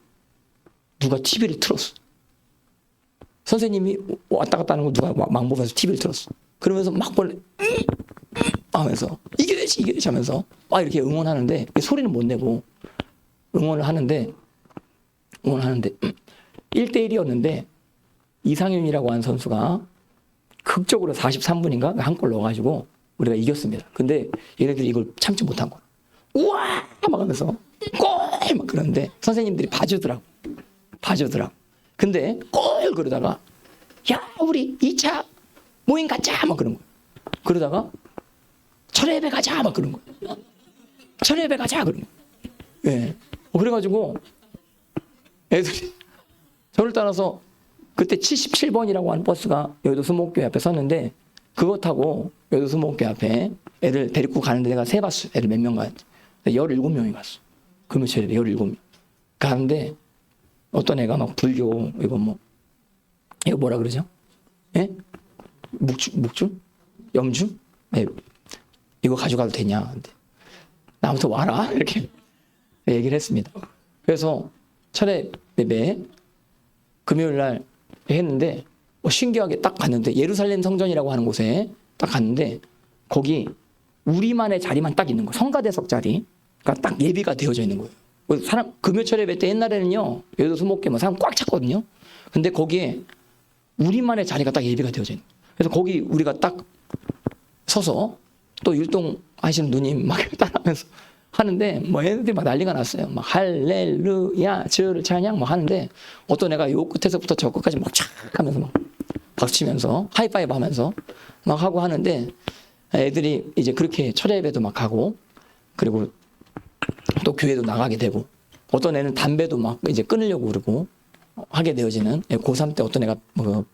누가 TV를 틀었어. 선생님이 왔다 갔다 하는 거 누가 막 보면서 TV를 틀었어. 그러면서 막 하면서 이겨야지 하면서 막 이렇게 응원하는데 소리는 못 내고 응원을 하는데 1대1이었는데 이상윤이라고 하는 선수가 극적으로 43분인가 한 골 넣어가지고 우리가 이겼습니다. 근데 얘네들이 이걸 참지 못한 거야. 우와 막 하면서 골 막 그러는데 선생님들이 봐주더라고. 근데 골 그러다가 야 우리 2차 모임 가자 막 그런 거야. 그러다가 철회배 가자 막 그런 거야. 철회배 가자 그런 거야. 예. 그래가지고 애들이 저를 따라서 그때 77번이라고 하는 버스가 여의도 수목교회 앞에 섰는데 그거 타고 여의도 수목교회 앞에 애들 데리고 가는데 내가 세봤어. 애들 몇 명 갔지. 17명이 갔어. 금요일에 17명. 가는데 어떤 애가 막 불교 이거 뭐라 그러죠? 예? 묵주? 염주? 예. 이거 가져가도 되냐? 근데 나부터 와라 이렇게 얘기를 했습니다. 그래서 철회 예배 금요일 날 했는데 신기하게 딱 갔는데 예루살렘 성전이라고 하는 곳에 딱 갔는데 거기 우리만의 자리만 딱 있는 거예요. 성가대석 자리가 딱 예비가 되어져 있는 거예요. 사람 금요철 예배 때 옛날에는요 여의도 수목회 사람 꽉 찼거든요. 근데 거기에 우리만의 자리가 딱 예비가 되어져 있는 거예요. 그래서 거기 우리가 딱 서서 또 율동하시는 누님 막 따라하면서 하는데 애들이 막 난리가 났어요. 막 할렐루야 주를 찬양 막 하는데 어떤 애가 요 끝에서부터 저 끝까지 막 촥 하면서 막 박치면서 하이파이브 하면서 막 하고 하는데 애들이 이제 그렇게 철야 예배도 막 가고 그리고 또 교회도 나가게 되고 어떤 애는 담배도 막 이제 끊으려고 그러고 하게 되어지는 고3 때 어떤 애가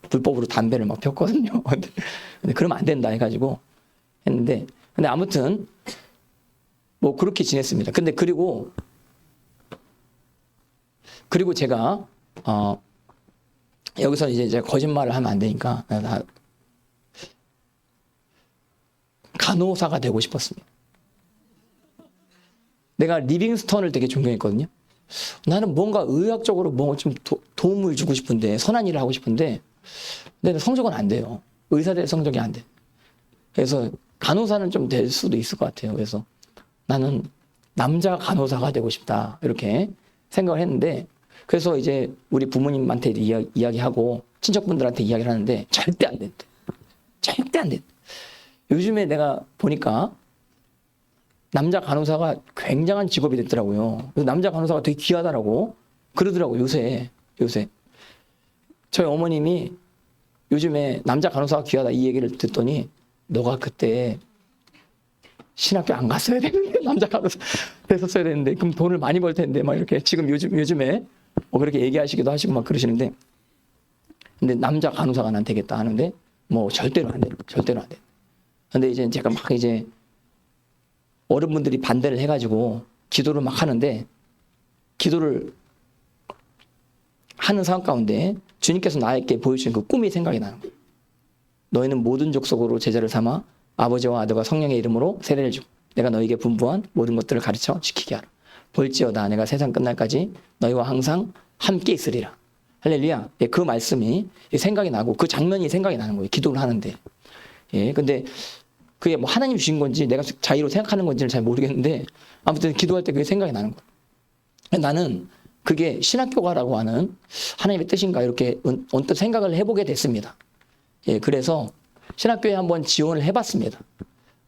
불법으로 담배를 막 폈거든요. 근데 그러면 안 된다 해가지고 했는데 근데 아무튼 그렇게 지냈습니다. 근데 그리고 제가 여기서 이제 제가 거짓말을 하면 안 되니까 간호사가 되고 싶었습니다. 내가 리빙스턴을 되게 존경했거든요. 나는 뭔가 의학적으로 뭐 좀 도움을 주고 싶은데 선한 일을 하고 싶은데 근데 성적은 안 돼요. 의사들 성적이 안 돼. 그래서 간호사는 좀 될 수도 있을 것 같아요. 그래서 나는 남자 간호사가 되고 싶다 이렇게 생각을 했는데 그래서 이제 우리 부모님한테 이야기하고 친척분들한테 이야기를 하는데 절대 안 된대. 절대 안 된대. 요즘에 내가 보니까 남자 간호사가 굉장한 직업이 됐더라고요. 그래서 남자 간호사가 되게 귀하다라고 그러더라고요. 요새 저희 어머님이 요즘에 남자 간호사가 귀하다 이 얘기를 듣더니 너가 그때 신학교 안 갔어야 되는데 남자 간호사 됐었어야 되는데 그럼 돈을 많이 벌 텐데 막 이렇게 지금 요즘에 그렇게 얘기하시기도 하시고 막 그러시는데 근데 남자 간호사가 난 되겠다 하는데 절대로 안 돼. 근데 이제 제가 막 이제 어른분들이 반대를 해가지고 기도를 막 하는데 기도를 하는 상황 가운데 주님께서 나에게 보여주신 그 꿈이 생각이 나는 거예요. 너희는 모든 족속으로 제자를 삼아 아버지와 아들과 성령의 이름으로 세례를 주고 내가 너희에게 분부한 모든 것들을 가르쳐 지키게 하라. 볼지어다 내가 세상 끝날까지 너희와 항상 함께 있으리라. 할렐루야. 예, 그 말씀이 생각이 나고 그 장면이 생각이 나는 거예요. 기도를 하는데. 예, 근데 그게 하나님 주신 건지 내가 자의로 생각하는 건지를 잘 모르겠는데 아무튼 기도할 때 그게 생각이 나는 거예요. 나는 그게 신학교가라고 하는 하나님의 뜻인가 이렇게 언뜻 생각을 해보게 됐습니다. 예, 그래서 신학교에 한번 지원을 해봤습니다.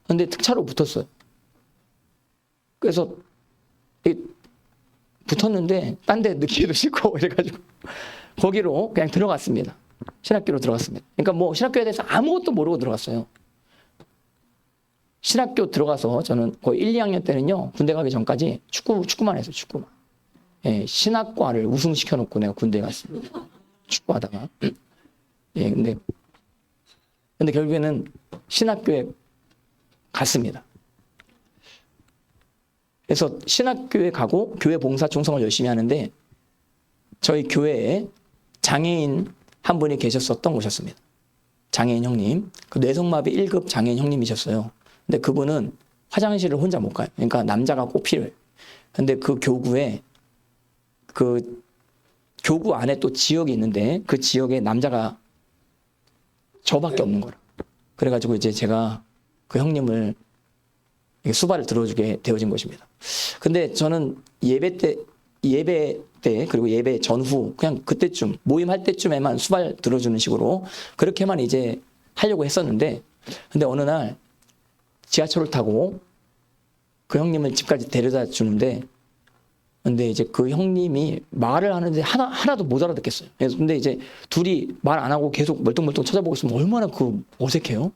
근데 특차로 붙었어요. 그래서 붙었는데 딴 데 넣기도 싫고 이래가지고 거기로 그냥 들어갔습니다. 신학교로 들어갔습니다. 그러니까 뭐 신학교에 대해서 아무것도 모르고 들어갔어요. 신학교 들어가서 저는 거의 1, 2학년 때는요, 군대 가기 전까지 축구만 했어요, 축구만. 예, 신학과를 우승시켜놓고 내가 군대에 갔습니다. 축구하다가. 예, 근데 결국에는 신학교에 갔습니다. 그래서 신학교에 가고 교회 봉사 충성을 열심히 하는데 저희 교회에 장애인 한 분이 계셨었던 곳이었습니다. 장애인 형님. 그 뇌성마비 1급 장애인 형님이셨어요. 근데 그분은 화장실을 혼자 못 가요. 그러니까 남자가 꼭 필요해요. 근데 그 교구에 그 교구 안에 또 지역이 있는데 그 지역에 남자가 저밖에 없는 거라. 그래가지고 이제 제가 그 형님을 수발을 들어주게 되어진 것입니다. 근데 저는 예배 때 그리고 예배 전후 그냥 그때쯤 모임할 때쯤에만 수발 들어주는 식으로 그렇게만 이제 하려고 했었는데 근데 어느 날 지하철을 타고 그 형님을 집까지 데려다 주는데 근데 이제 그 형님이 말을 하는데 하나도 못 알아듣겠어요. 근데 이제 둘이 말 안 하고 계속 멀뚱멀뚱 쳐다보고 있으면 얼마나 어색해요.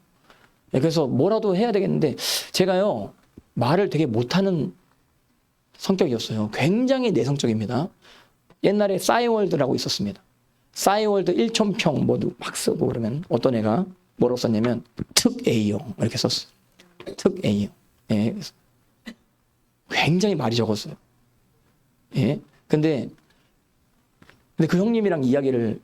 그래서 뭐라도 해야 되겠는데 제가요 말을 되게 못하는 성격이었어요. 굉장히 내성적입니다. 옛날에 싸이월드라고 있었습니다. 싸이월드 1,000평 뭐도 막 쓰고 그러면 어떤 애가 뭐라고 썼냐면 특 A형 이렇게 썼어요. 특 A형. 예. 굉장히 말이 적었어요. 예. 근데 그 형님이랑 이야기를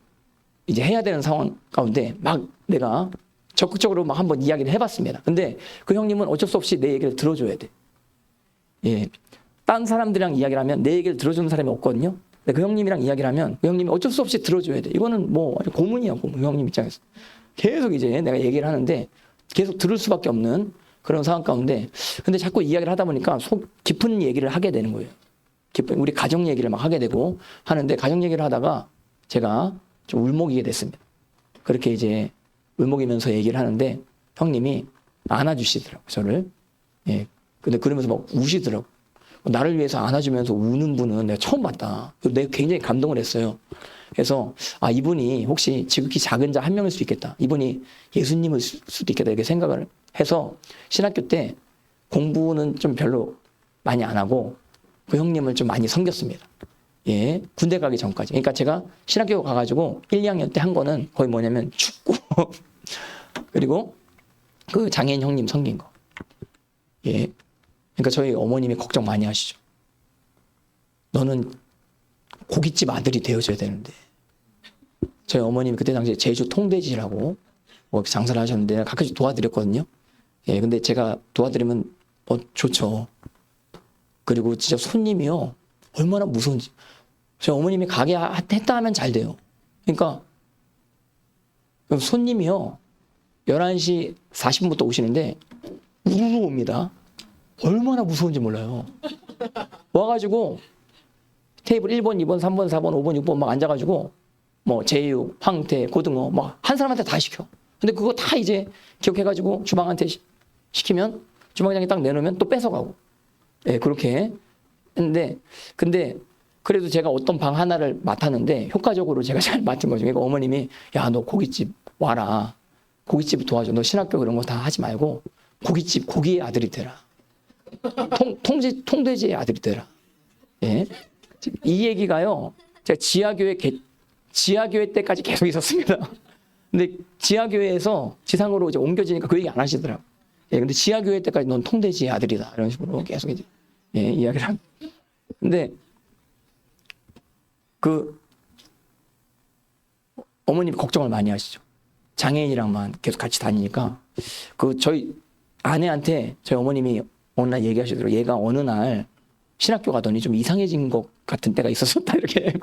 이제 해야 되는 상황 가운데 막 내가 적극적으로 막 한번 이야기를 해봤습니다. 근데 그 형님은 어쩔 수 없이 내 얘기를 들어줘야 돼. 예. 딴 사람들이랑 이야기를 하면 내 얘기를 들어주는 사람이 없거든요. 근데 그 형님이랑 이야기를 하면 그 형님이 어쩔 수 없이 들어줘야 돼. 이거는 뭐 고문이야, 고문. 그 형님 입장에서. 계속 이제 내가 얘기를 하는데 계속 들을 수밖에 없는 그런 상황 가운데 근데 자꾸 이야기를 하다 보니까 속 깊은 얘기를 하게 되는 거예요. 우리 가정 얘기를 막 하게 되고 하는데 가정 얘기를 하다가 제가 좀 울먹이게 됐습니다. 그렇게 이제 울먹이면서 얘기를 하는데 형님이 안아주시더라고요, 저를. 예. 근데 그러면서 막 우시더라고요. 나를 위해서 안아주면서 우는 분은 내가 처음 봤다. 내가 굉장히 감동을 했어요. 그래서 이분이 혹시 지극히 작은 자 한 명일 수 있겠다. 이분이 예수님일 수도 있겠다. 이렇게 생각을 해서 신학교 때 공부는 좀 별로 많이 안 하고 그 형님을 좀 많이 섬겼습니다. 예, 군대 가기 전까지. 그러니까 제가 신학교 가가지고 1, 2학년 때 한 거는 거의 뭐냐면 축구 그리고 그 장애인 형님 섬긴 거. 예, 그러니까 저희 어머님이 걱정 많이 하시죠. 너는 고깃집 아들이 되어줘야 되는데. 저희 어머님이 그때 당시에 제주 통돼지라고 뭐 장사를 하셨는데 내가 가끔씩 도와드렸거든요. 예, 근데 제가 도와드리면 좋죠. 그리고 진짜 손님이요. 얼마나 무서운지. 저희 어머님이 가게 했다 하면 잘 돼요. 그러니까 손님이요. 11시 40분부터 오시는데 우르르 옵니다. 얼마나 무서운지 몰라요. 와가지고 테이블 1번, 2번, 3번, 4번, 5번, 6번 막 앉아가지고 뭐 제육, 황태, 고등어 막 한 사람한테 다 시켜. 근데 그거 다 이제 기억해가지고 주방한테 시키면 주방장이 딱 내놓으면 또 뺏어가고. 예, 그렇게 했는데 근데 그래도 제가 어떤 방 하나를 맡았는데 효과적으로 제가 잘 맡은 거죠. 그러니까 어머님이 야, 너 고깃집 와라. 고깃집 도와줘. 너 신학교 그런 거 다 하지 말고 고깃집 고기의 아들이 되라. 통돼지의 아들이 되라. 예. 이 얘기가요. 제가 지하교회 때까지 계속 있었습니다. 근데 지하교회에서 지상으로 이제 옮겨지니까 그 얘기 안 하시더라고. 예, 근데 지하교회 때까지 넌 통돼지의 아들이다. 이런 식으로 계속 이제 이야기를 한. 근데 그 어머님이 걱정을 많이 하시죠. 장애인이랑만 계속 같이 다니니까 그 저희 아내한테 저희 어머님이 어느 날 얘기하시더라고요. 얘가 어느 날 신학교 가더니 좀 이상해진 것 같은 때가 있었었다 이렇게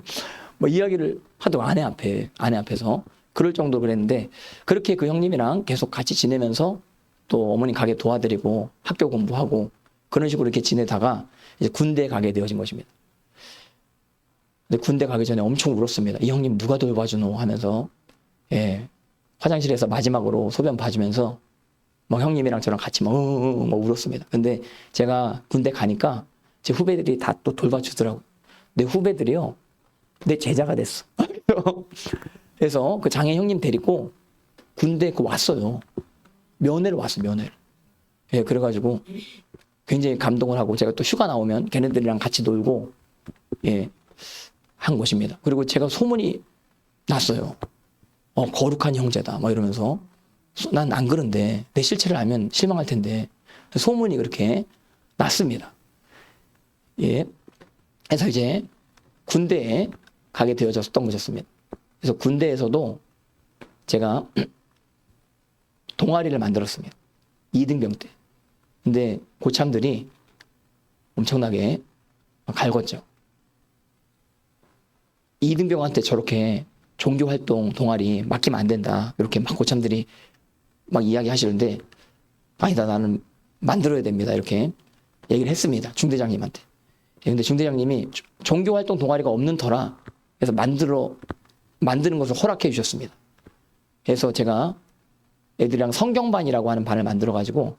뭐 이야기를 하도 아내 앞에서 그럴 정도로 그랬는데 그렇게 그 형님이랑 계속 같이 지내면서 또 어머님 가게 도와드리고 학교 공부하고 그런 식으로 이렇게 지내다가 이제 군대에 가게 되어진 것입니다. 근데 군대 가기 전에 엄청 울었습니다. 이 형님 누가 돌봐주노 하면서, 예, 화장실에서 마지막으로 소변 봐주면서 뭐 형님이랑 저랑 같이 막 울었습니다. 근데 제가 군대 가니까 제 후배들이 다 또 돌봐주더라고요. 내 후배들이요, 내 제자가 됐어. 그래서 그 장애 형님 데리고 군대 왔어요. 면회를 왔어, 면회를. 예, 그래가지고 굉장히 감동을 하고 제가 또 휴가 나오면 걔네들이랑 같이 놀고, 예, 한 것입니다. 그리고 제가 소문이 났어요. 거룩한 형제다. 막 이러면서. 난 안 그런데 내 실체를 알면 실망할 텐데. 소문이 그렇게 났습니다. 예. 그래서 이제 군대에 가게 되어졌던 것이었습니다. 그래서 군대에서도 제가 동아리를 만들었습니다. 2등병 때. 근데 고참들이 엄청나게 갈궜죠. 2등병한테 저렇게 종교활동 동아리 맡기면 안 된다. 이렇게 막 고참들이 막 이야기 하시는데, 아니다, 나는 만들어야 됩니다. 이렇게 얘기를 했습니다. 중대장님한테. 근데 중대장님이 종교활동 동아리가 없는 터라, 그래서 만드는 것을 허락해 주셨습니다. 그래서 제가 애들이랑 성경반이라고 하는 반을 만들어가지고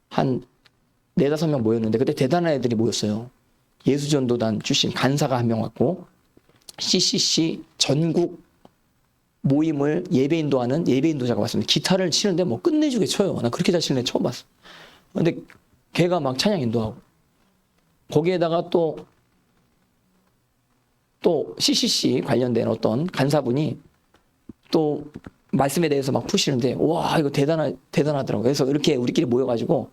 한 4-5명 모였는데, 그때 대단한 애들이 모였어요. 예수전도단 출신 간사가 한 명 왔고, CCC 전국 모임을 예배인도하는 예배인도자가 왔습니다. 기타를 치는데 뭐 끝내주게 쳐요. 나 그렇게 잘 치는 애 처음 봤어. 근데 걔가 막 찬양 인도하고, 거기에다가 또 CCC 관련된 어떤 간사분이 또 말씀에 대해서 막 푸시는데, 와, 이거 대단하더라고요. 그래서 이렇게 우리끼리 모여가지고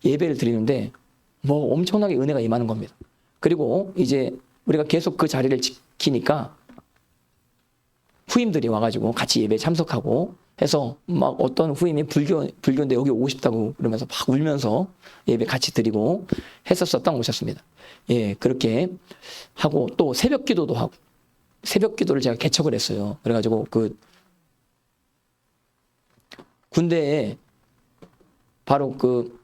예배를 드리는데 뭐 엄청나게 은혜가 임하는 겁니다. 그리고 이제 우리가 계속 그 자리를 지키니까 후임들이 와가지고 같이 예배에 참석하고 해서, 막 어떤 후임이 불교인데 여기 오고 싶다고 그러면서 막 울면서 예배 같이 드리고 했었던 곳이었습니다. 예, 그렇게 하고 또 새벽 기도도 하고, 새벽 기도를 제가 개척을 했어요. 그래가지고 그 군대에 바로 그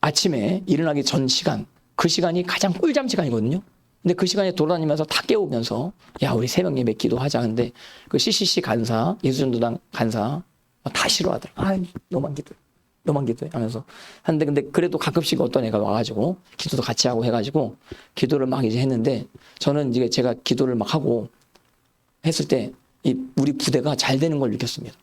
아침에 일어나기 전 시간, 그 시간이 가장 꿀잠 시간이거든요. 근데 그 시간에 돌아다니면서 다 깨우면서, 야, 우리 새벽 예배 기도하자. 근데 그 CCC 간사, 예수전도단 간사 다 싫어하더라. 아, 너만 기도해 하면서 하는데, 근데 그래도 가끔씩 어떤 애가 와가지고 기도도 같이 하고 해가지고 기도를 막 이제 했는데, 저는 이제 제가 기도를 막 하고 했을 때 우리 부대가 잘 되는 걸 느꼈습니다.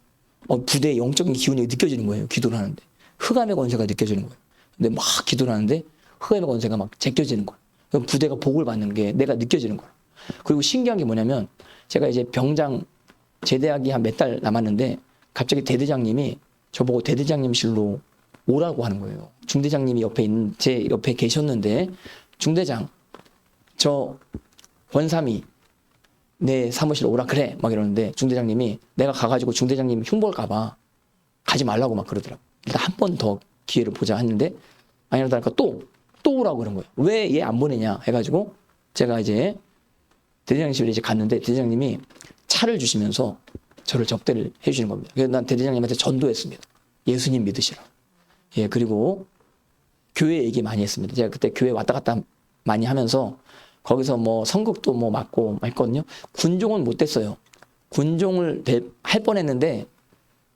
부대의 영적인 기운이 느껴지는 거예요. 기도를 하는데 흑암의 권세가 느껴지는 거예요. 근데 막 기도를 하는데 흑암의 권세가 막 제껴지는 거예요. 그럼 부대가 복을 받는 게 내가 느껴지는 거예요. 그리고 신기한 게 뭐냐면, 제가 이제 병장 제대하기 한 몇 달 남았는데 갑자기 대대장님이 저보고 대대장님실로 오라고 하는 거예요. 중대장님이 제 옆에 계셨는데, 중대장, 저 원삼이 내 사무실 오라 그래 막 이러는데, 중대장님이 내가 가가지고 중대장님 흉볼까봐 가지 말라고 막 그러더라고. 일단 한 번 더 기회를 보자 했는데, 아니라다니까 또 오라고 그런 거예요. 왜 얘 안 보내냐 해가지고 제가 이제 대대장님실에 이제 갔는데, 대대장님이 차를 주시면서 저를 접대를 해주시는 겁니다. 그래서 난 대대장님한테 전도했습니다. 예수님 믿으시라. 예, 그리고 교회 얘기 많이 했습니다. 제가 그때 교회 왔다 갔다 많이 하면서 거기서 뭐 선국도 뭐 맞고 했거든요. 군종은 못 됐어요. 군종을 할 뻔했는데,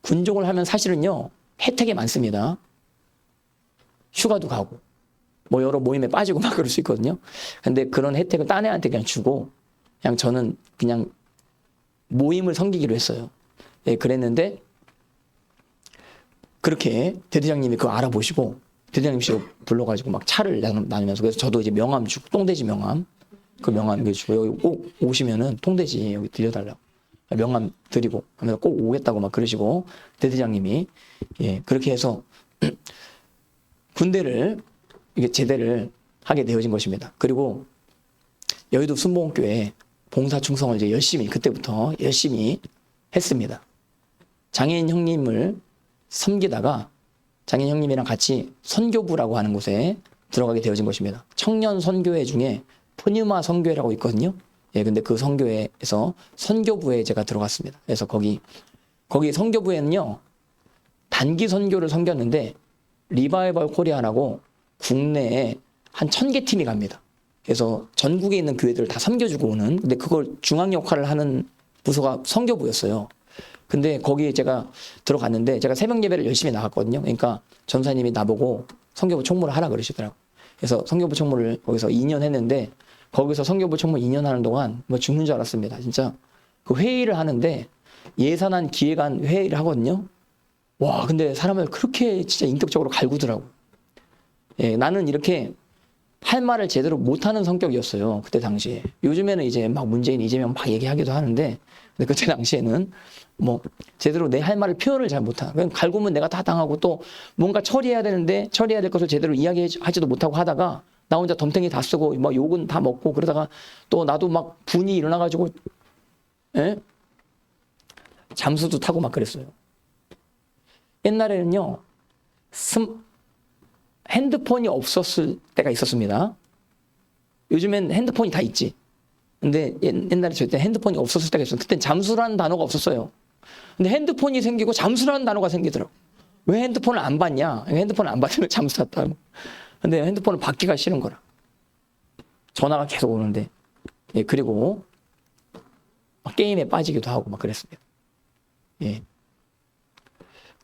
군종을 하면 사실은요 혜택이 많습니다. 휴가도 가고 뭐 여러 모임에 빠지고 막 그럴 수 있거든요. 근데 그런 혜택을 딴 애한테 그냥 주고, 그냥 저는 그냥 모임을 섬기기로 했어요. 예, 그랬는데 그렇게 대대장님이 그거 알아보시고 대대장님실로 불러가지고 막 차를 나누면서, 그래서 저도 이제 명함 주고, 똥돼지 명함, 그 명함 주고, 여기 꼭 오시면은 통돼지 여기 들려달라고 명함 드리고 하면서 꼭 오겠다고 막 그러시고, 대대장님이. 예, 그렇게 해서 군대를 이게 제대를 하게 되어진 것입니다. 그리고 여의도 순복음교회 봉사 충성을 이제 그때부터 열심히 했습니다. 장애인 형님을 섬기다가 장애인 형님이랑 같이 선교부라고 하는 곳에 들어가게 되어진 것입니다. 청년 선교회 중에 푸뉴마 선교회라고 있거든요. 예, 근데 그 선교회에서 선교부에 제가 들어갔습니다. 그래서 거기 선교부에는요, 단기 선교를 섬겼는데 리바이벌 코리아라고 국내에 한 1000개 팀이 갑니다. 그래서 전국에 있는 교회들을 다 섬겨주고 오는, 근데 그걸 중앙 역할을 하는 부서가 선교부였어요. 근데 거기에 제가 들어갔는데 제가 새벽 예배를 열심히 나갔거든요. 그러니까 전사님이 나보고 선교부 총무를 하라 그러시더라고요. 그래서 선교부 총무를 거기서 2년 했는데, 거기서 선교부 총무 2년 하는 동안 뭐 죽는 줄 알았습니다. 진짜 그 회의를 하는데 예산안 기획안 회의를 하거든요. 와, 근데 사람을 그렇게 진짜 인격적으로 갈구더라고. 예, 나는 이렇게 할 말을 제대로 못하는 성격이었어요. 그때 당시에. 요즘에는 이제 막 문재인, 이재명 막 얘기하기도 하는데, 근데 그때 당시에는 뭐 제대로 내 할 말을 표현을 잘 못하고, 그냥 갈구면 내가 다 당하고, 또 뭔가 처리해야 되는데 처리해야 될 것을 제대로 이야기하지도 못하고 하다가 나 혼자 덤탱이 다 쓰고 막 욕은 다 먹고, 그러다가 또 나도 막 분이 일어나가지고, 예? 잠수도 타고 막 그랬어요. 옛날에는요, 핸드폰이 없었을 때가 있었습니다. 요즘엔 핸드폰이 다 있지. 근데 옛날에 저희 때 핸드폰이 없었을 때가 있었어요. 그땐 잠수라는 단어가 없었어요. 근데 핸드폰이 생기고 잠수라는 단어가 생기더라고. 왜 핸드폰을 안 받냐? 핸드폰을 안 받으면 잠수 탔다. 근데 핸드폰을 받기가 싫은 거라. 전화가 계속 오는데. 예, 그리고 막 게임에 빠지기도 하고 막 그랬습니다. 예.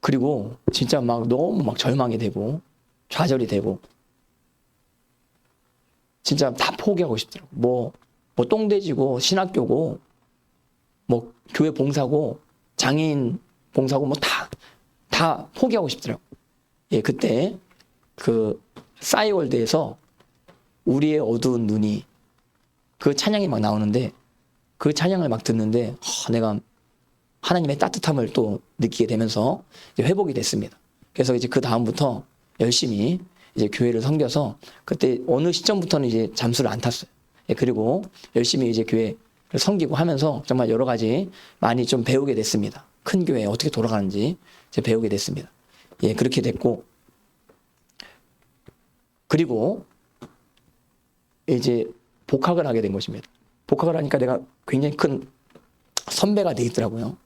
그리고 진짜 막 너무 막 절망이 되고 좌절이 되고 진짜 다 포기하고 싶더라고. 뭐 똥돼지고 신학교고 뭐 교회 봉사고 장애인 봉사고 뭐 다 포기하고 싶더라고. 예, 그때 그 싸이월드에서 우리의 어두운 눈이, 그 찬양이 막 나오는데, 그 찬양을 막 듣는데 내가 하나님의 따뜻함을 또 느끼게 되면서 이제 회복이 됐습니다. 그래서 이제 그 다음부터 열심히 이제 교회를 섬겨서, 그때 어느 시점부터는 이제 잠수를 안 탔어요. 예, 그리고 열심히 이제 교회를 섬기고 하면서 정말 여러 가지 많이 좀 배우게 됐습니다. 큰 교회에 어떻게 돌아가는지 이제 배우게 됐습니다. 예, 그렇게 됐고, 그리고 이제 복학을 하게 된 것입니다. 복학을 하니까 내가 굉장히 큰 선배가 돼 있더라고요.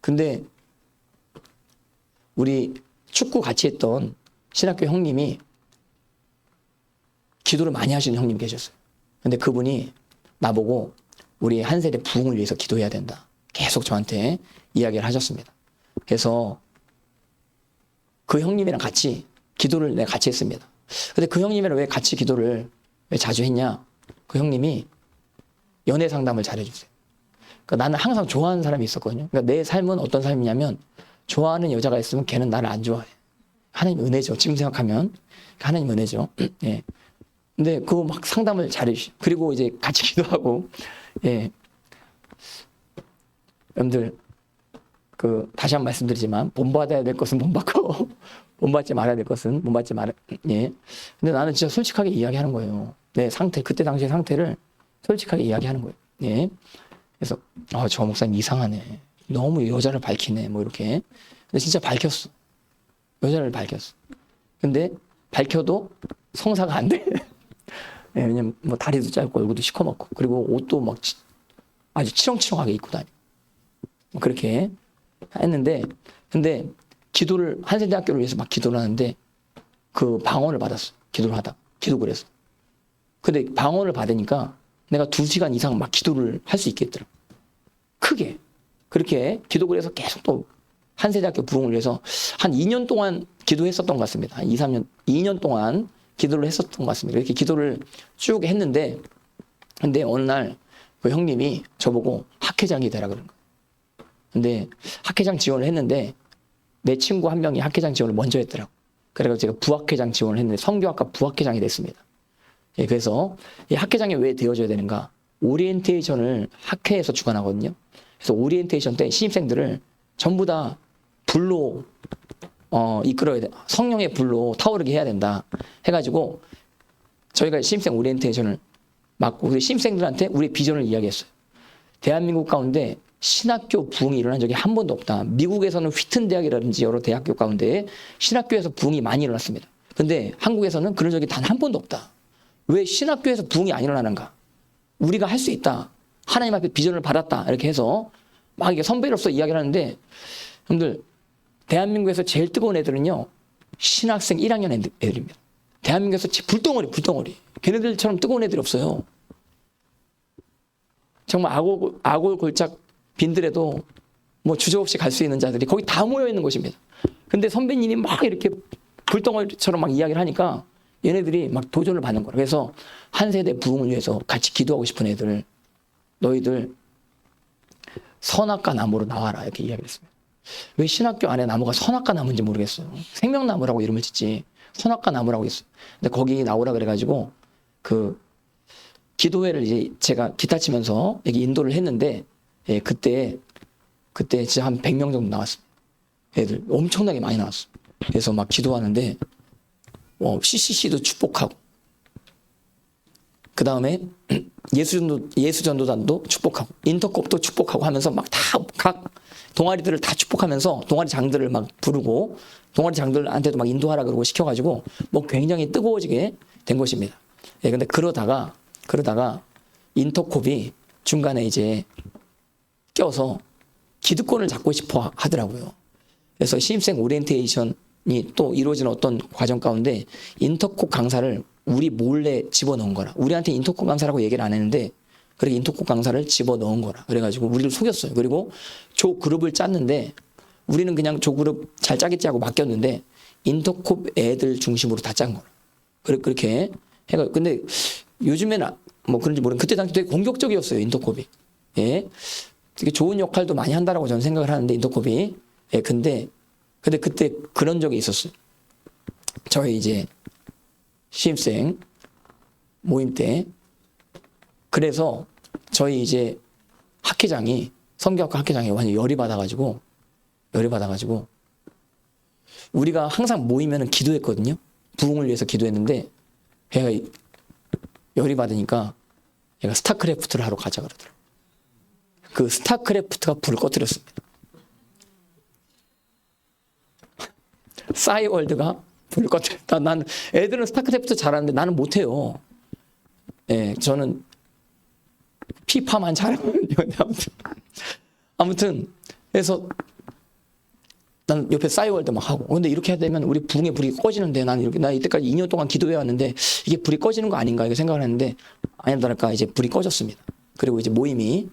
근데 우리 축구 같이 했던 신학교 형님이, 기도를 많이 하시는 형님 계셨어요. 근데 그분이 나보고 우리 한 세대 부흥을 위해서 기도해야 된다, 계속 저한테 이야기를 하셨습니다. 그래서 그 형님이랑 같이 기도를 내가 같이 했습니다. 근데 그 형님이랑 왜 같이 기도를 왜 자주 했냐? 그 형님이 연애 상담을 잘해주세요. 그러니까 나는 항상 좋아하는 사람이 있었거든요. 그러니까 내 삶은 어떤 삶이냐면, 좋아하는 여자가 있으면 걔는 나를 안 좋아해. 하나님 은혜죠. 지금 생각하면 하나님 은혜죠. 예. 근데 그거 막 상담을 잘해주시. 그리고 이제 같이 기도하고, 예. 여러분들 그 다시 한 번 말씀드리지만, 본받아야 될 것은 본받고 본받지 말아야 될 것은 본받지 말아. 예. 근데 나는 진짜 솔직하게 이야기하는 거예요. 내 상태, 그때 당시의 상태를 솔직하게 이야기하는 거예요. 예. 그래서 저 목사님 이상하네. 너무 여자를 밝히네. 뭐 이렇게. 근데 진짜 밝혔어. 여자를 밝혔어. 근데 밝혀도 성사가 안 돼. 예, 왜냐면 뭐 다리도 짧고 얼굴도 시커멓고, 그리고 옷도 막 아주 치렁치렁하게 입고 다니. 뭐 그렇게 했는데, 근데 기도를, 한세대학교를 위해서 막 기도를 하는데 그 방언을 받았어. 기도를 하다. 기도를 해서. 근데 방언을 받으니까 내가 2시간 이상 막 기도를 할 수 있겠더라. 크게. 그렇게 기도를 해서 계속 또 한세대학교 부흥을 위해서 한 2년 동안 기도했었던 것 같습니다. 한 2, 3년, 2년 동안 기도를 했었던 것 같습니다. 이렇게 기도를 쭉 했는데, 근데 어느 날 그 형님이 저보고 학회장이 되라 그런 거예요. 근데 학회장 지원을 했는데 내 친구 한 명이 학회장 지원을 먼저 했더라고. 그래서 제가 부학회장 지원을 했는데 성교학과 부학회장이 됐습니다. 예, 그래서 이 학회장이 왜 되어줘야 되는가? 오리엔테이션을 학회에서 주관하거든요. 그래서 오리엔테이션 때 신입생들을 전부 다 불로 이끌어야 돼. 성령의 불로 타오르게 해야 된다. 해가지고 저희가 신입생 오리엔테이션을 맡고 우리 신입생들한테 우리 비전을 이야기했어요. 대한민국 가운데 신학교 부흥이 일어난 적이 한 번도 없다. 미국에서는 휘튼 대학이라든지 여러 대학교 가운데 신학교에서 부흥이 많이 일어났습니다. 근데 한국에서는 그런 적이 단 한 번도 없다. 왜 신학교에서 부흥이 안 일어나는가? 우리가 할 수 있다. 하나님 앞에 비전을 받았다. 이렇게 해서 막 이게 선배로서 이야기를 하는데, 여러분들 대한민국에서 제일 뜨거운 애들은요, 신학생 1학년 애들입니다. 대한민국에서 불덩어리. 걔네들처럼 뜨거운 애들이 없어요. 정말 아골골짝 빈들에도 뭐 주저없이 갈 수 있는 자들이 거기 다 모여 있는 곳입니다. 근데 선배님이 막 이렇게 불덩어리처럼 막 이야기를 하니까 얘네들이 막 도전을 받는 거라. 그래서 한 세대 부흥을 위해서 같이 기도하고 싶은 애들, 너희들 선악과 나무로 나와라, 이렇게 이야기를 했습니다. 왜 신학교 안에 나무가 선악과 나무인지 모르겠어요. 생명나무라고 이름을 짓지 선악과 나무라고 했어요. 근데 거기 나오라 그래가지고 그 기도회를 이제 제가 기타 치면서 여기 인도를 했는데, 예, 그때 진짜 한 100명 정도 나왔습니다. 애들 엄청나게 많이 나왔어요. 그래서 막 기도하는데 CCC도 축복하고, 그 다음에 예수전도단도 축복하고, 인터콥도 축복하고 하면서 막 다 각 동아리들을 다 축복하면서 동아리 장들을 막 부르고, 동아리 장들한테도 막 인도하라 그러고 시켜가지고 뭐 굉장히 뜨거워지게 된 것입니다. 예, 근데 그러다가 인터콥이 중간에 이제 껴서 기득권을 잡고 싶어 하더라고요. 그래서 신입생 오리엔테이션이 또 이루어지는 어떤 과정 가운데 인터콥 강사를 우리 몰래 집어넣은 거라. 우리한테 인터콥 강사라고 얘기를 안 했는데 그렇게 인터콥 강사를 집어넣은 거라. 그래가지고 우리를 속였어요. 그리고 조 그룹을 짰는데 우리는 그냥 조 그룹 잘 짜겠지 하고 맡겼는데 인터콥 애들 중심으로 다 짠 거라. 그렇게 해가. 근데 요즘에는 뭐 그런지 모르겠는데 그때 당시 되게 공격적이었어요, 인터콥이. 예, 되게 좋은 역할도 많이 한다라고 저는 생각을 하는데 인터콥이. 예, 근데 그때 그런 적이 있었어요. 저희 이제 신입생 모임 때. 그래서 저희 이제 학회장이, 성교학과 학회장이 완전 열이 받아가지고 우리가 항상 모이면은 기도했거든요. 부흥을 위해서 기도했는데 걔가 열이 받으니까 얘가 스타크래프트를 하러 가자 그러더라고요. 그 스타크래프트가 불을 꺼뜨렸습니다. 싸이월드가 불을 꺼뜨렸다. 난 애들은 스타크래프트 잘하는데 나는 못해요. 예, 저는 피파만 잘하거든요. 아무튼 그래서 난 옆에 싸이월드 막 하고. 근데 이렇게 되면 우리 부흥의 불이 꺼지는데, 난 이때까지 2년 동안 기도해 왔는데 이게 불이 꺼지는 거 아닌가 이렇게 생각을 했는데 아니더랄까 이제 불이 꺼졌습니다. 그리고 이제 모임이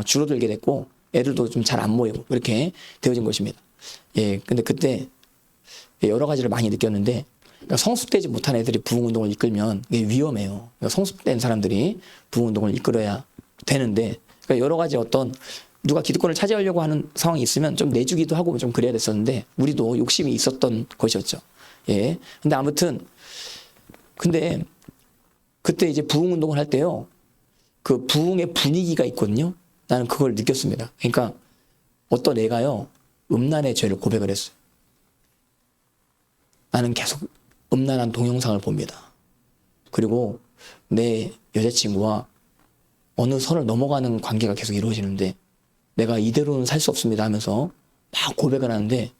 줄어들게 됐고 애들도 좀 잘 안 모이고 그렇게 되어진 것입니다. 예, 근데 그때 여러 가지를 많이 느꼈는데, 그러니까 성숙되지 못한 애들이 부흥운동을 이끌면 이게 위험해요. 그러니까 성숙된 사람들이 부흥운동을 이끌어야 되는데, 그러니까 여러 가지 어떤 누가 기득권을 차지하려고 하는 상황이 있으면 좀 내주기도 하고 좀 그래야 됐었는데 우리도 욕심이 있었던 것이었죠. 예. 근데 아무튼 그때 이제 부흥운동을 할 때요, 그 부흥의 분위기가 있거든요. 나는 그걸 느꼈습니다. 그러니까 어떤 애가요 음란의 죄를 고백을 했어요. 나는 계속 음란한 동영상을 봅니다. 그리고 내 여자친구와 어느 선을 넘어가는 관계가 계속 이루어지는데 내가 이대로는 살 수 없습니다 하면서 막 고백을 하는데,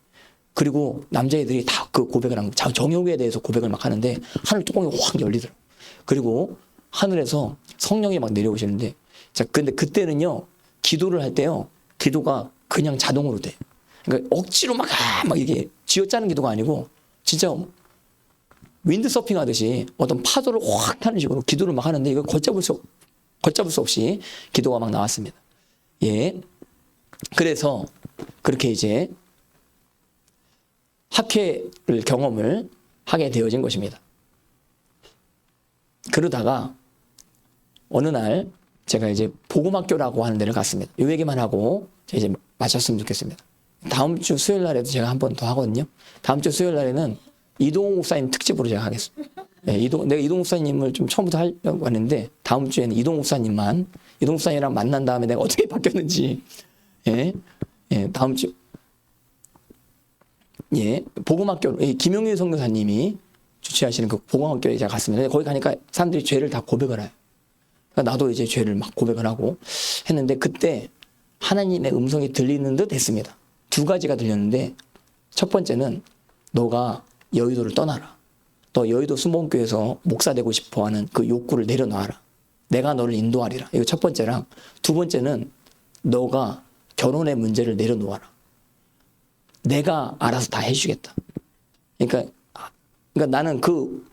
그리고 남자애들이 다 그 고백을 한 정욕에 대해서 고백을 막 하는데 하늘 뚜껑이 확 열리더라고요. 그리고 하늘에서 성령이 막 내려오시는데, 자, 근데 그때는요 기도를 할 때요 기도가 그냥 자동으로 돼. 그러니까 억지로 막 이게 쥐어짜는 기도가 아니고 진짜 윈드서핑 하듯이 어떤 파도를 확 타는 식으로 기도를 막 하는데 이거 걷잡을 수 없이 기도가 막 나왔습니다. 예. 그래서 그렇게 이제 학회를 경험을 하게 되어진 것입니다. 그러다가 어느 날 제가 이제 복음학교라고 하는 데를 갔습니다. 이 얘기만 하고 이제 마쳤으면 좋겠습니다. 다음 주 수요일 날에도 제가 한 번 더 하거든요. 다음 주 수요일 날에는 이동욱 목사님 특집으로 제가 하겠습니다. 네, 내가 이동욱 목사님을 좀 처음부터 하려고 하는데 다음 주에는 이동욱 목사님이랑 만난 다음에 내가 어떻게 바뀌었는지, 예, 다음 주, 예, 복음학교, 김용일 선교사님이 주최하시는 그 복음학교에 제가 갔습니다. 거기 가니까 사람들이 죄를 다 고백을 해요. 그러니까 나도 이제 죄를 막 고백을 하고 했는데 그때 하나님의 음성이 들리는 듯 했습니다. 두 가지가 들렸는데, 첫 번째는 너가 여의도를 떠나라. 너 여의도 순복음교회에서 목사 되고 싶어하는 그 욕구를 내려놔라. 내가 너를 인도하리라. 이거 첫 번째랑, 두 번째는 너가 결혼의 문제를 내려놓아라. 내가 알아서 다 해주겠다. 그러니까 나는 그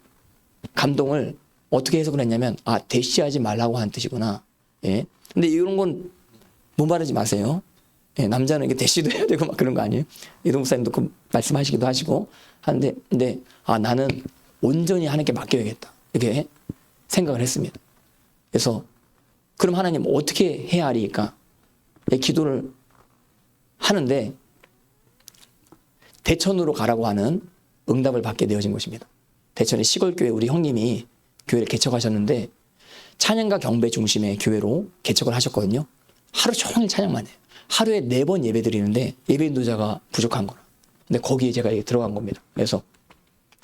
감동을 어떻게 해석을 했냐면, 아, 대시하지 말라고 하는 뜻이구나. 예. 근데 이런 건 문바르지 마세요. 예, 남자는 이게 대시도 해야 되고 막 그런 거 아니에요? 이동 목사님도 그 말씀하시기도 하시고 하는데, 근데 아, 나는 온전히 하나님께 맡겨야겠다. 이렇게 생각을 했습니다. 그래서 그럼 하나님 어떻게 해야 하리까? 예, 기도를 하는데 대천으로 가라고 하는 응답을 받게 되어진 것입니다. 대천의 시골교회 우리 형님이 교회를 개척하셨는데 찬양과 경배 중심의 교회로 개척을 하셨거든요. 하루 종일 찬양만 해요. 하루에 4번 예배 드리는데 예배 인도자가 부족한 거라. 근데 거기에 제가 들어간 겁니다. 그래서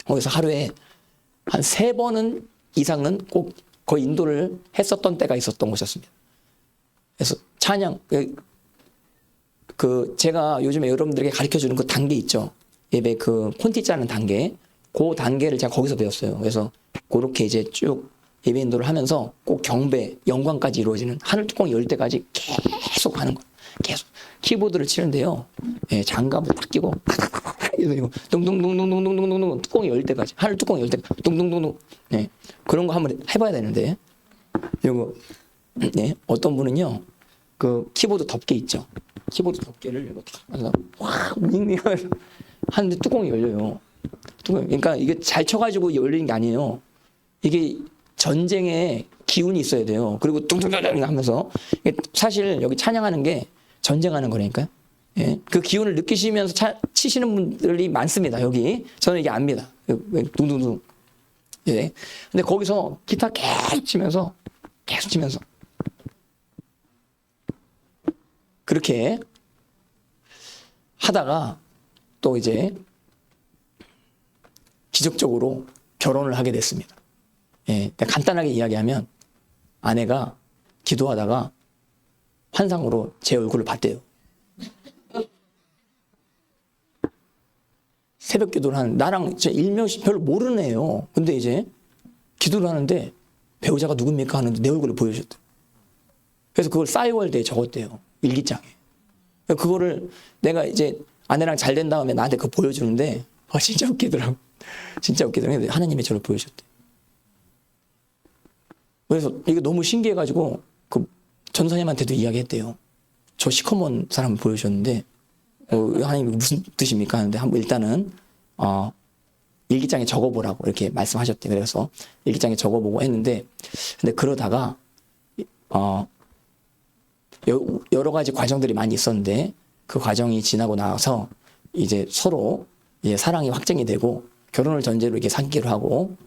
거기서 하루에 한 3번은 이상은 꼭 거의 인도를 했었던 때가 있었던 것이었습니다. 그래서 찬양, 제가 요즘에 여러분들에게 가르쳐 주는 그 단계 있죠. 예배 그 콘티 짜는 단계. 그 단계를 제가 거기서 배웠어요. 그래서 그렇게 이제 쭉 예배 인도를 하면서 꼭 경배, 영광까지 이루어지는 하늘 뚜껑이 열 때까지 계속 하는 거예요. 계속. 키보드를 치는데요. 예, 장갑을 딱 끼고, 이거 둥둥둥둥둥둥둥둥 뚜껑이 열 때까지. 하늘 뚜껑이 열 때까지. 둥둥둥둥. 예. 그런 거 한번 해봐야 되는데. 이거, 네. 어떤 분은요, 그 키보드 덮개 있죠. 키보드 덮개를 이거 탁 해서 확 윙윙을 하는데 뚜껑이 열려요. 그러니까 이게 잘 쳐가지고 열리는 게 아니에요. 이게 전쟁에 기운이 있어야 돼요. 그리고 뚱뚱뚱뚱 하면서 사실 여기 찬양하는 게 전쟁하는 거니까요. 예. 그 기운을 느끼시면서 치시는 분들이 많습니다. 여기 저는 이게 압니다. 둥둥둥. 예. 근데 거기서 기타 계속 치면서 그렇게 하다가 또 이제 기적적으로 결혼을 하게 됐습니다. 예, 간단하게 이야기하면 아내가 기도하다가 환상으로 제 얼굴을 봤대요. 새벽 기도를 하는, 나랑 일명씩 별로 모르는 애예요. 근데 이제 기도를 하는데 배우자가 누굽니까 하는데 내 얼굴을 보여줬대요. 그래서 그걸 싸이월드에 적었대요. 일기장에. 그거를 내가 이제 아내랑 잘 된 다음에 나한테 그거 보여주는데 진짜 웃기더라고. 진짜 웃기더라고. 하나님이 저를 보여줬대. 그래서 이게 너무 신기해가지고 그 전사님한테도 이야기했대요. 저 시커먼 사람을 보여주셨는데 하나님 무슨 뜻입니까 하는데 한번 일단은 일기장에 적어보라고 이렇게 말씀하셨대. 그래서 일기장에 적어보고 했는데 근데 그러다가 여러 가지 과정들이 많이 있었는데 그 과정이 지나고 나서 이제 서로 이제 사랑이 확정이 되고 결혼을 전제로 이렇게 사귀기로 하고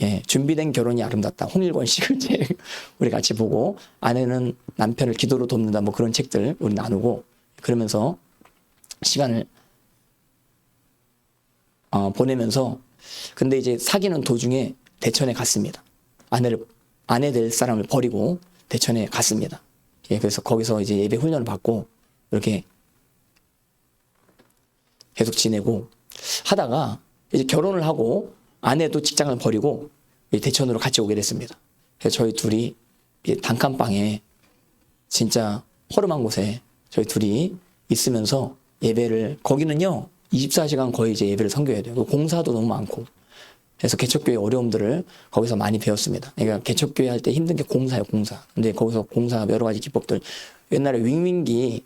예, 준비된 결혼이 아름답다. 홍일권 시글책 우리 같이 보고 아내는 남편을 기도로 돕는다. 뭐 그런 책들 우리 나누고 그러면서 시간을 보내면서 근데 이제 사귀는 도중에 대천에 갔습니다. 아내 될 사람을 버리고 대천에 갔습니다. 예, 그래서 거기서 이제 예배 훈련을 받고 이렇게 계속 지내고 하다가 이제 결혼을 하고 아내도 직장을 버리고 대천으로 같이 오게 됐습니다. 그래서 저희 둘이 단칸방에 진짜 허름한 곳에 저희 둘이 있으면서 예배를 거기는요 24시간 거의 이제 예배를 섬겨야 돼요. 공사도 너무 많고 그래서 개척교회 어려움들을 거기서 많이 배웠습니다. 그러니까 개척교회 할 때 힘든 게 공사예요, 공사. 근데 거기서 공사 여러 가지 기법들 옛날에 윙윙기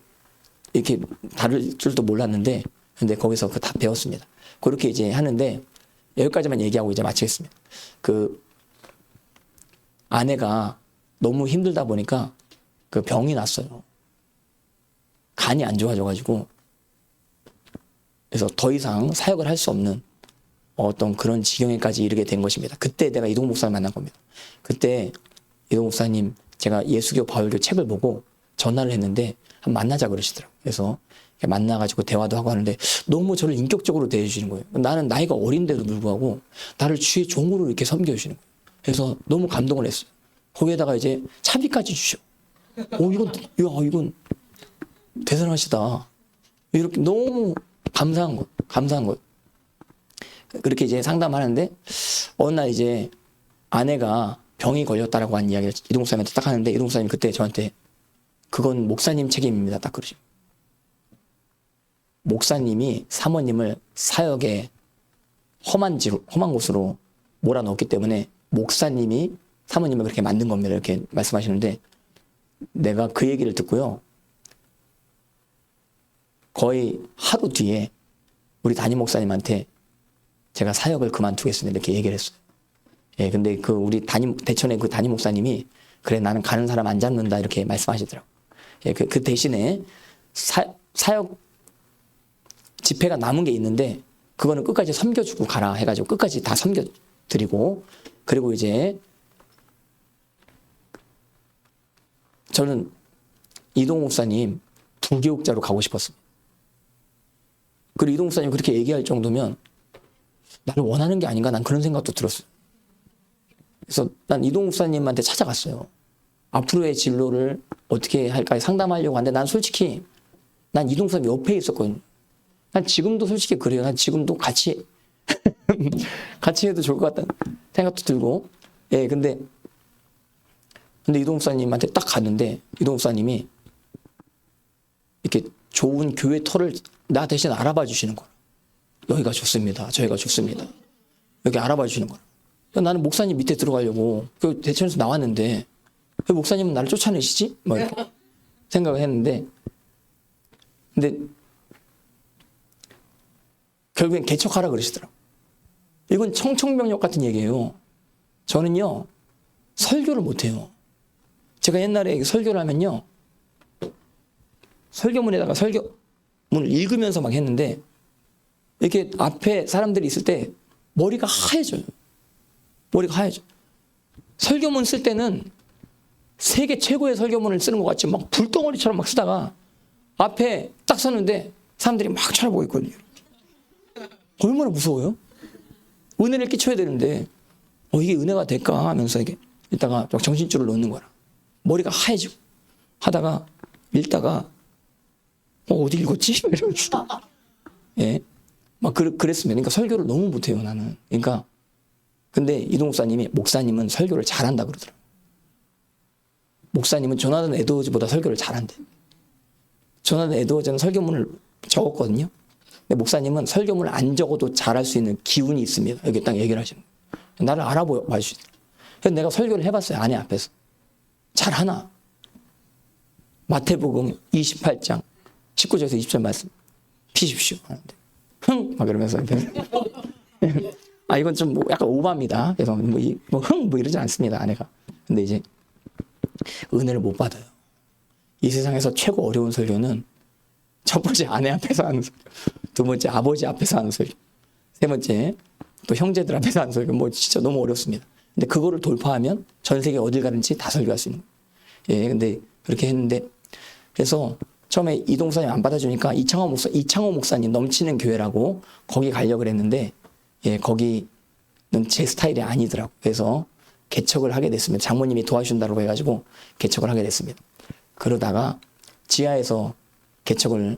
이렇게 다룰 줄도 몰랐는데 근데 거기서 그 다 배웠습니다. 그렇게 이제 하는데 여기까지만 얘기하고 이제 마치겠습니다. 그 아내가 너무 힘들다 보니까 그 병이 났어요. 간이 안 좋아져가지고 그래서 더 이상 사역을 할 수 없는 어떤 그런 지경에까지 이르게 된 것입니다. 그때 내가 이동 목사를 만난 겁니다. 그때 이동 목사님 제가 예수교 바울교 책을 보고 전화를 했는데 한번 만나자 그러시더라고요. 그래서 만나가지고 대화도 하고 하는데 너무 저를 인격적으로 대해주시는 거예요. 나는 나이가 어린데도 불구하고 나를 주의 종으로 이렇게 섬겨주시는 거예요. 그래서 너무 감동을 했어요. 거기에다가 이제 차비까지 주셔. 이건 대단하시다. 이렇게 너무 감사한 것. 그렇게 이제 상담하는데 어느 날 이제 아내가 병이 걸렸다라고 한 이야기를 이동 목사님한테 딱 하는데 이동 목사님 그때 저한테 그건 목사님 책임입니다. 딱 그러시고. 목사님이 사모님을 사역의 험한 곳으로 몰아넣었기 때문에 목사님이 사모님을 그렇게 만든 겁니다. 이렇게 말씀하시는데 내가 그 얘기를 듣고요. 거의 하루 뒤에 우리 담임 목사님한테 제가 사역을 그만두겠습니다. 이렇게 얘기를 했어요. 예, 근데 그 우리 대천의 그 담임 목사님이 그래 나는 가는 사람 안 잡는다 이렇게 말씀하시더라고요. 예, 그 대신에 사역 집회가 남은 게 있는데 그거는 끝까지 섬겨주고 가라 해가지고 끝까지 다 섬겨드리고 그리고 이제 저는 이동욱 목사님 부교육자로 가고 싶었습니다. 그리고 이동욱 목사님 그렇게 얘기할 정도면 나를 원하는 게 아닌가 난 그런 생각도 들었어요. 그래서 난 이동욱 목사님한테 찾아갔어요. 앞으로의 진로를 어떻게 할까 상담하려고 하는데 난 솔직히 난 이동욱 목사님 옆에 있었거든요. 난 지금도 솔직히 그래요. 난 지금도 같이 해도 좋을 것 같다는 생각도 들고 예, 근데 이동욱 목사님한테 딱 갔는데 이동욱 목사님이 이렇게 좋은 교회 터를 나 대신 알아봐 주시는 거야. 여기가 좋습니다. 저희가 좋습니다. 여기 알아봐 주시는 거야. 나는 목사님 밑에 들어가려고 그 대천에서 나왔는데 왜 목사님은 나를 쫓아내시지? 뭐 이렇게 생각을 했는데 근데 결국엔 개척하라 그러시더라고요. 이건 청천벽력 같은 얘기예요. 저는요 설교를 못해요. 제가 옛날에 설교를 하면요 설교문에다가 설교문을 읽으면서 막 했는데 이렇게 앞에 사람들이 있을 때 머리가 하얘져요. 머리가 하얘져. 설교문 쓸 때는 세계 최고의 설교문을 쓰는 것 같지 막 불덩어리처럼 막 쓰다가 앞에 딱 섰는데 사람들이 막 쳐다보고 있거든요. 얼마나 무서워요? 은혜를 끼쳐야 되는데 이게 은혜가 될까 하면서 이게 이따가 정신줄을 놓는 거라. 머리가 하얘지고 하다가 읽다가 어디 읽었지? 이러면서 예, 막 그랬습니다. 그러니까 설교를 너무 못해요 나는. 그러니까 근데 이동욱 목사님은 설교를 잘한다 그러더라고요. 목사님은 조나단 에드워즈보다 설교를 잘한대. 조나단 에드워즈는 설교문을 적었거든요. 근데 목사님은 설교문을 안 적어도 잘할 수 있는 기운이 있습니다. 여기 딱 얘기를 하시는 거예요. 나를 알아봐 주시더라고요. 그래서 내가 설교를 해봤어요. 아내 앞에서. 잘하나? 마태복음 28장 19절에서 20절 말씀 피십시오 하는데 흥! 막 이러면서 이건 좀 뭐 약간 오바입니다. 그래서 흥! 이러지 않습니다. 아내가. 근데 이제 은혜를 못 받아요. 이 세상에서 최고 어려운 설교는 첫 번째 아내 앞에서 하는 설교, 두 번째 아버지 앞에서 하는 설교, 세 번째 또 형제들 앞에서 하는 설교. 뭐 진짜 너무 어렵습니다. 근데 그거를 돌파하면 전 세계 어딜 가든지 다 설교할 수 있는 거예요. 예, 근데 그렇게 했는데 그래서 처음에 이동 목사님 안 받아주니까 이창호 목사님 넘치는 교회라고 거기 가려고 그랬는데 예, 거기는 제 스타일이 아니더라고요. 그래서 개척을 하게 됐습니다. 장모님이 도와준다고 해가지고 개척을 하게 됐습니다. 그러다가 지하에서 개척을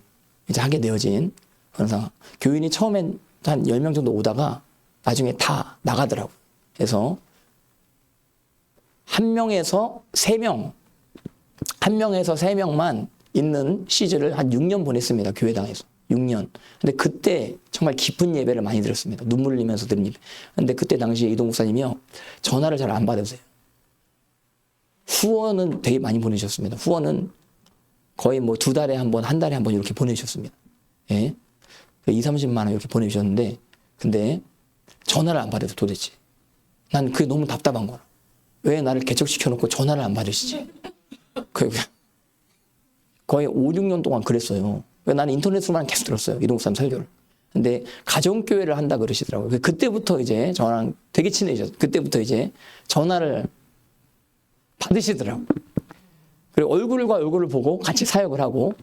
이제 하게 되어진 그런 상황. 교인이 처음엔 한 10명 정도 오다가 나중에 다 나가더라고요. 그래서 한 명에서 세 명만 있는 시즌을 한 6년 보냈습니다. 교회당에서. 6년. 근데 그때 정말 깊은 예배를 많이 들었습니다. 눈물 흘리면서 드린 예배. 근데 그때 당시에 이동 목사님이요. 전화를 잘 안 받으세요. 후원은 되게 많이 보내셨습니다. 후원은 거의 뭐 2달에 한 번, 한 달에 한 번 이렇게 보내주셨습니다. 예. 20-30만 원 이렇게 보내주셨는데, 근데 전화를 안 받아서 도대체. 난 그게 너무 답답한 거야. 왜 나를 개척시켜놓고 전화를 안 받으시지? 거의 5-6년 동안 그랬어요. 나는 인터넷으로만 계속 들었어요. 이동 목사님 설교를. 근데 가정교회를 한다 그러시더라고요. 그때부터 이제 저랑 되게 친해졌어요. 그때부터 이제 전화를 받으시더라고요. 그리고 얼굴과 얼굴을 보고 같이 사역을 하고,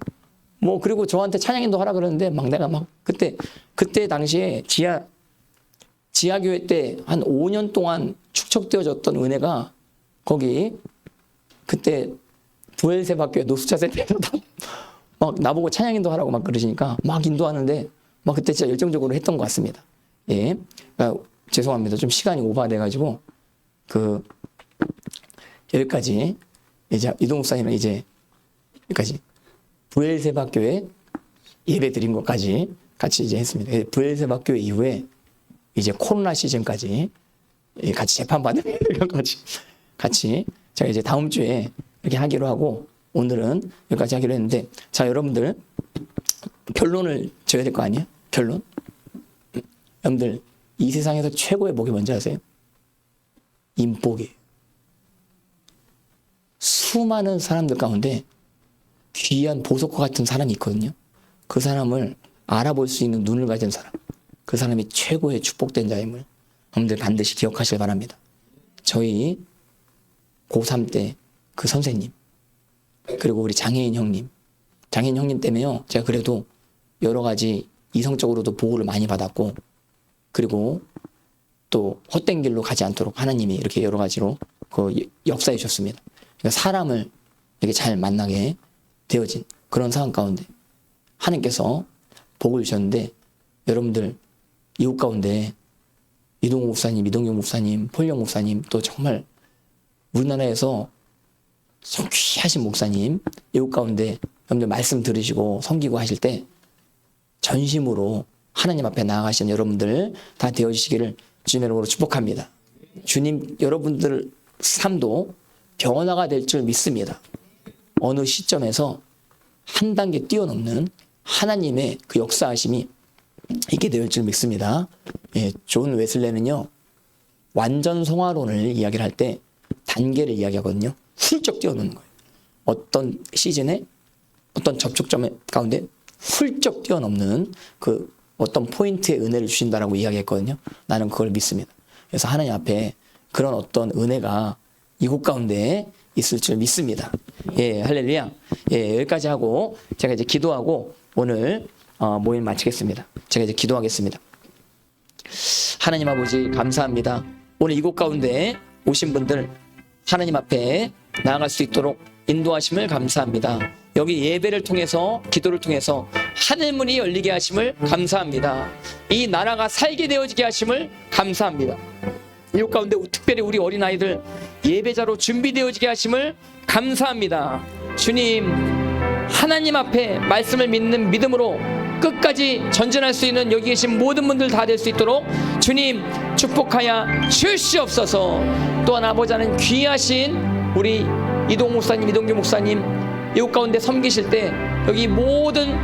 뭐, 그리고 저한테 찬양인도 하라 그러는데, 막 내가 막, 그때 당시에 지하교회 때 한 5년 동안 축적되어졌던 은혜가 거기, 그때 부엘세바교회 노숙자 센터에서 막 나보고 찬양인도 하라고 막 그러시니까 막 인도하는데, 막 그때 진짜 열정적으로 했던 것 같습니다. 예. 그러니까 죄송합니다. 좀 시간이 오버돼가지고, 여기까지, 이제 이동 목사님은 이제 여기까지 부엘세바교회 예배 드린 것까지 같이 이제 했습니다. 부엘세바교회 이후에 이제 코로나 시즌까지 같이 재판받는 같이 제가 이제 다음 주에 이렇게 하기로 하고 오늘은 여기까지 하기로 했는데, 자, 여러분들 결론을 줘야 될 거 아니에요? 결론. 여러분들 이 세상에서 최고의 복이 뭔지 아세요? 인복이에요. 수많은 사람들 가운데 귀한 보석과 같은 사람이 있거든요. 그 사람을 알아볼 수 있는 눈을 가진 사람, 그 사람이 최고의 축복된 자임을 여러분들 반드시 기억하시길 바랍니다. 저희 고3 때 그 선생님, 그리고 우리 장혜인 형님 때문에요, 제가 그래도 여러 가지 이성적으로도 보호를 많이 받았고, 그리고 또 헛된 길로 가지 않도록 하나님이 이렇게 여러 가지로 그 역사해 주셨습니다. 그러니까 사람을 이렇게 잘 만나게 되어진 그런 상황 가운데 하나님께서 복을 주셨는데, 여러분들 이웃 가운데 이동호 목사님, 이동경 목사님, 폴령 목사님, 또 정말 우리나라에서 귀하신 목사님 이웃 가운데 여러분들 말씀 들으시고 섬기고 하실 때 전심으로 하나님 앞에 나아가시는 여러분들 다 되어주시기를 주님의 이름으로 축복합니다. 주님, 여러분들 삶도 변화가 될 줄 믿습니다. 어느 시점에서 한 단계 뛰어넘는 하나님의 그 역사하심이 있게 될 줄 믿습니다. 예, 존 웨슬레는요, 완전 성화론을 이야기를 할 때 단계를 이야기하거든요. 훌쩍 뛰어넘는 거예요. 어떤 시즌에 어떤 접촉점 가운데 훌쩍 뛰어넘는 그 어떤 포인트의 은혜를 주신다라고 이야기했거든요. 나는 그걸 믿습니다. 그래서 하나님 앞에 그런 어떤 은혜가 이곳 가운데 있을 줄 믿습니다. 예, 할렐루야. 예, 여기까지 하고 제가 이제 기도하고 오늘 모임 마치겠습니다. 제가 이제 기도하겠습니다. 하나님 아버지, 감사합니다. 오늘 이곳 가운데 오신 분들 하나님 앞에 나아갈 수 있도록 인도하심을 감사합니다. 여기 예배를 통해서, 기도를 통해서 하늘문이 열리게 하심을 감사합니다. 이 나라가 살게 되어지게 하심을 감사합니다. 이곳 가운데 특별히 우리 어린아이들 예배자로 준비되어지게 하심을 감사합니다. 주님, 하나님 앞에 말씀을 믿는 믿음으로 끝까지 전진할 수 있는 여기 계신 모든 분들 다 될 수 있도록 주님 축복하여 주시옵소서. 또한 아버지 하나님, 귀하신 우리 이동 목사님, 이동규 목사님 이곳 가운데 섬기실 때 여기 모든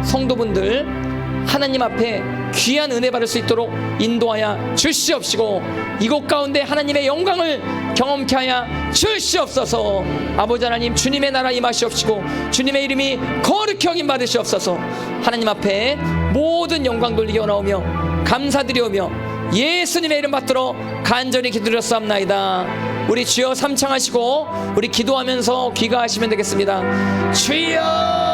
성도분들 하나님 앞에 귀한 은혜 받을 수 있도록 인도하여 주시옵시고, 이곳 가운데 하나님의 영광을 경험케 하여 주시옵소서. 아버지 하나님, 주님의 나라 임하시옵시고 주님의 이름이 거룩히 여김 받으시옵소서. 하나님 앞에 모든 영광 돌리게 원하오며 감사드리오며 예수님의 이름 받들어 간절히 기도드렸사옵나이다. 우리 주여 삼창하시고 우리 기도하면서 귀가하시면 되겠습니다. 주여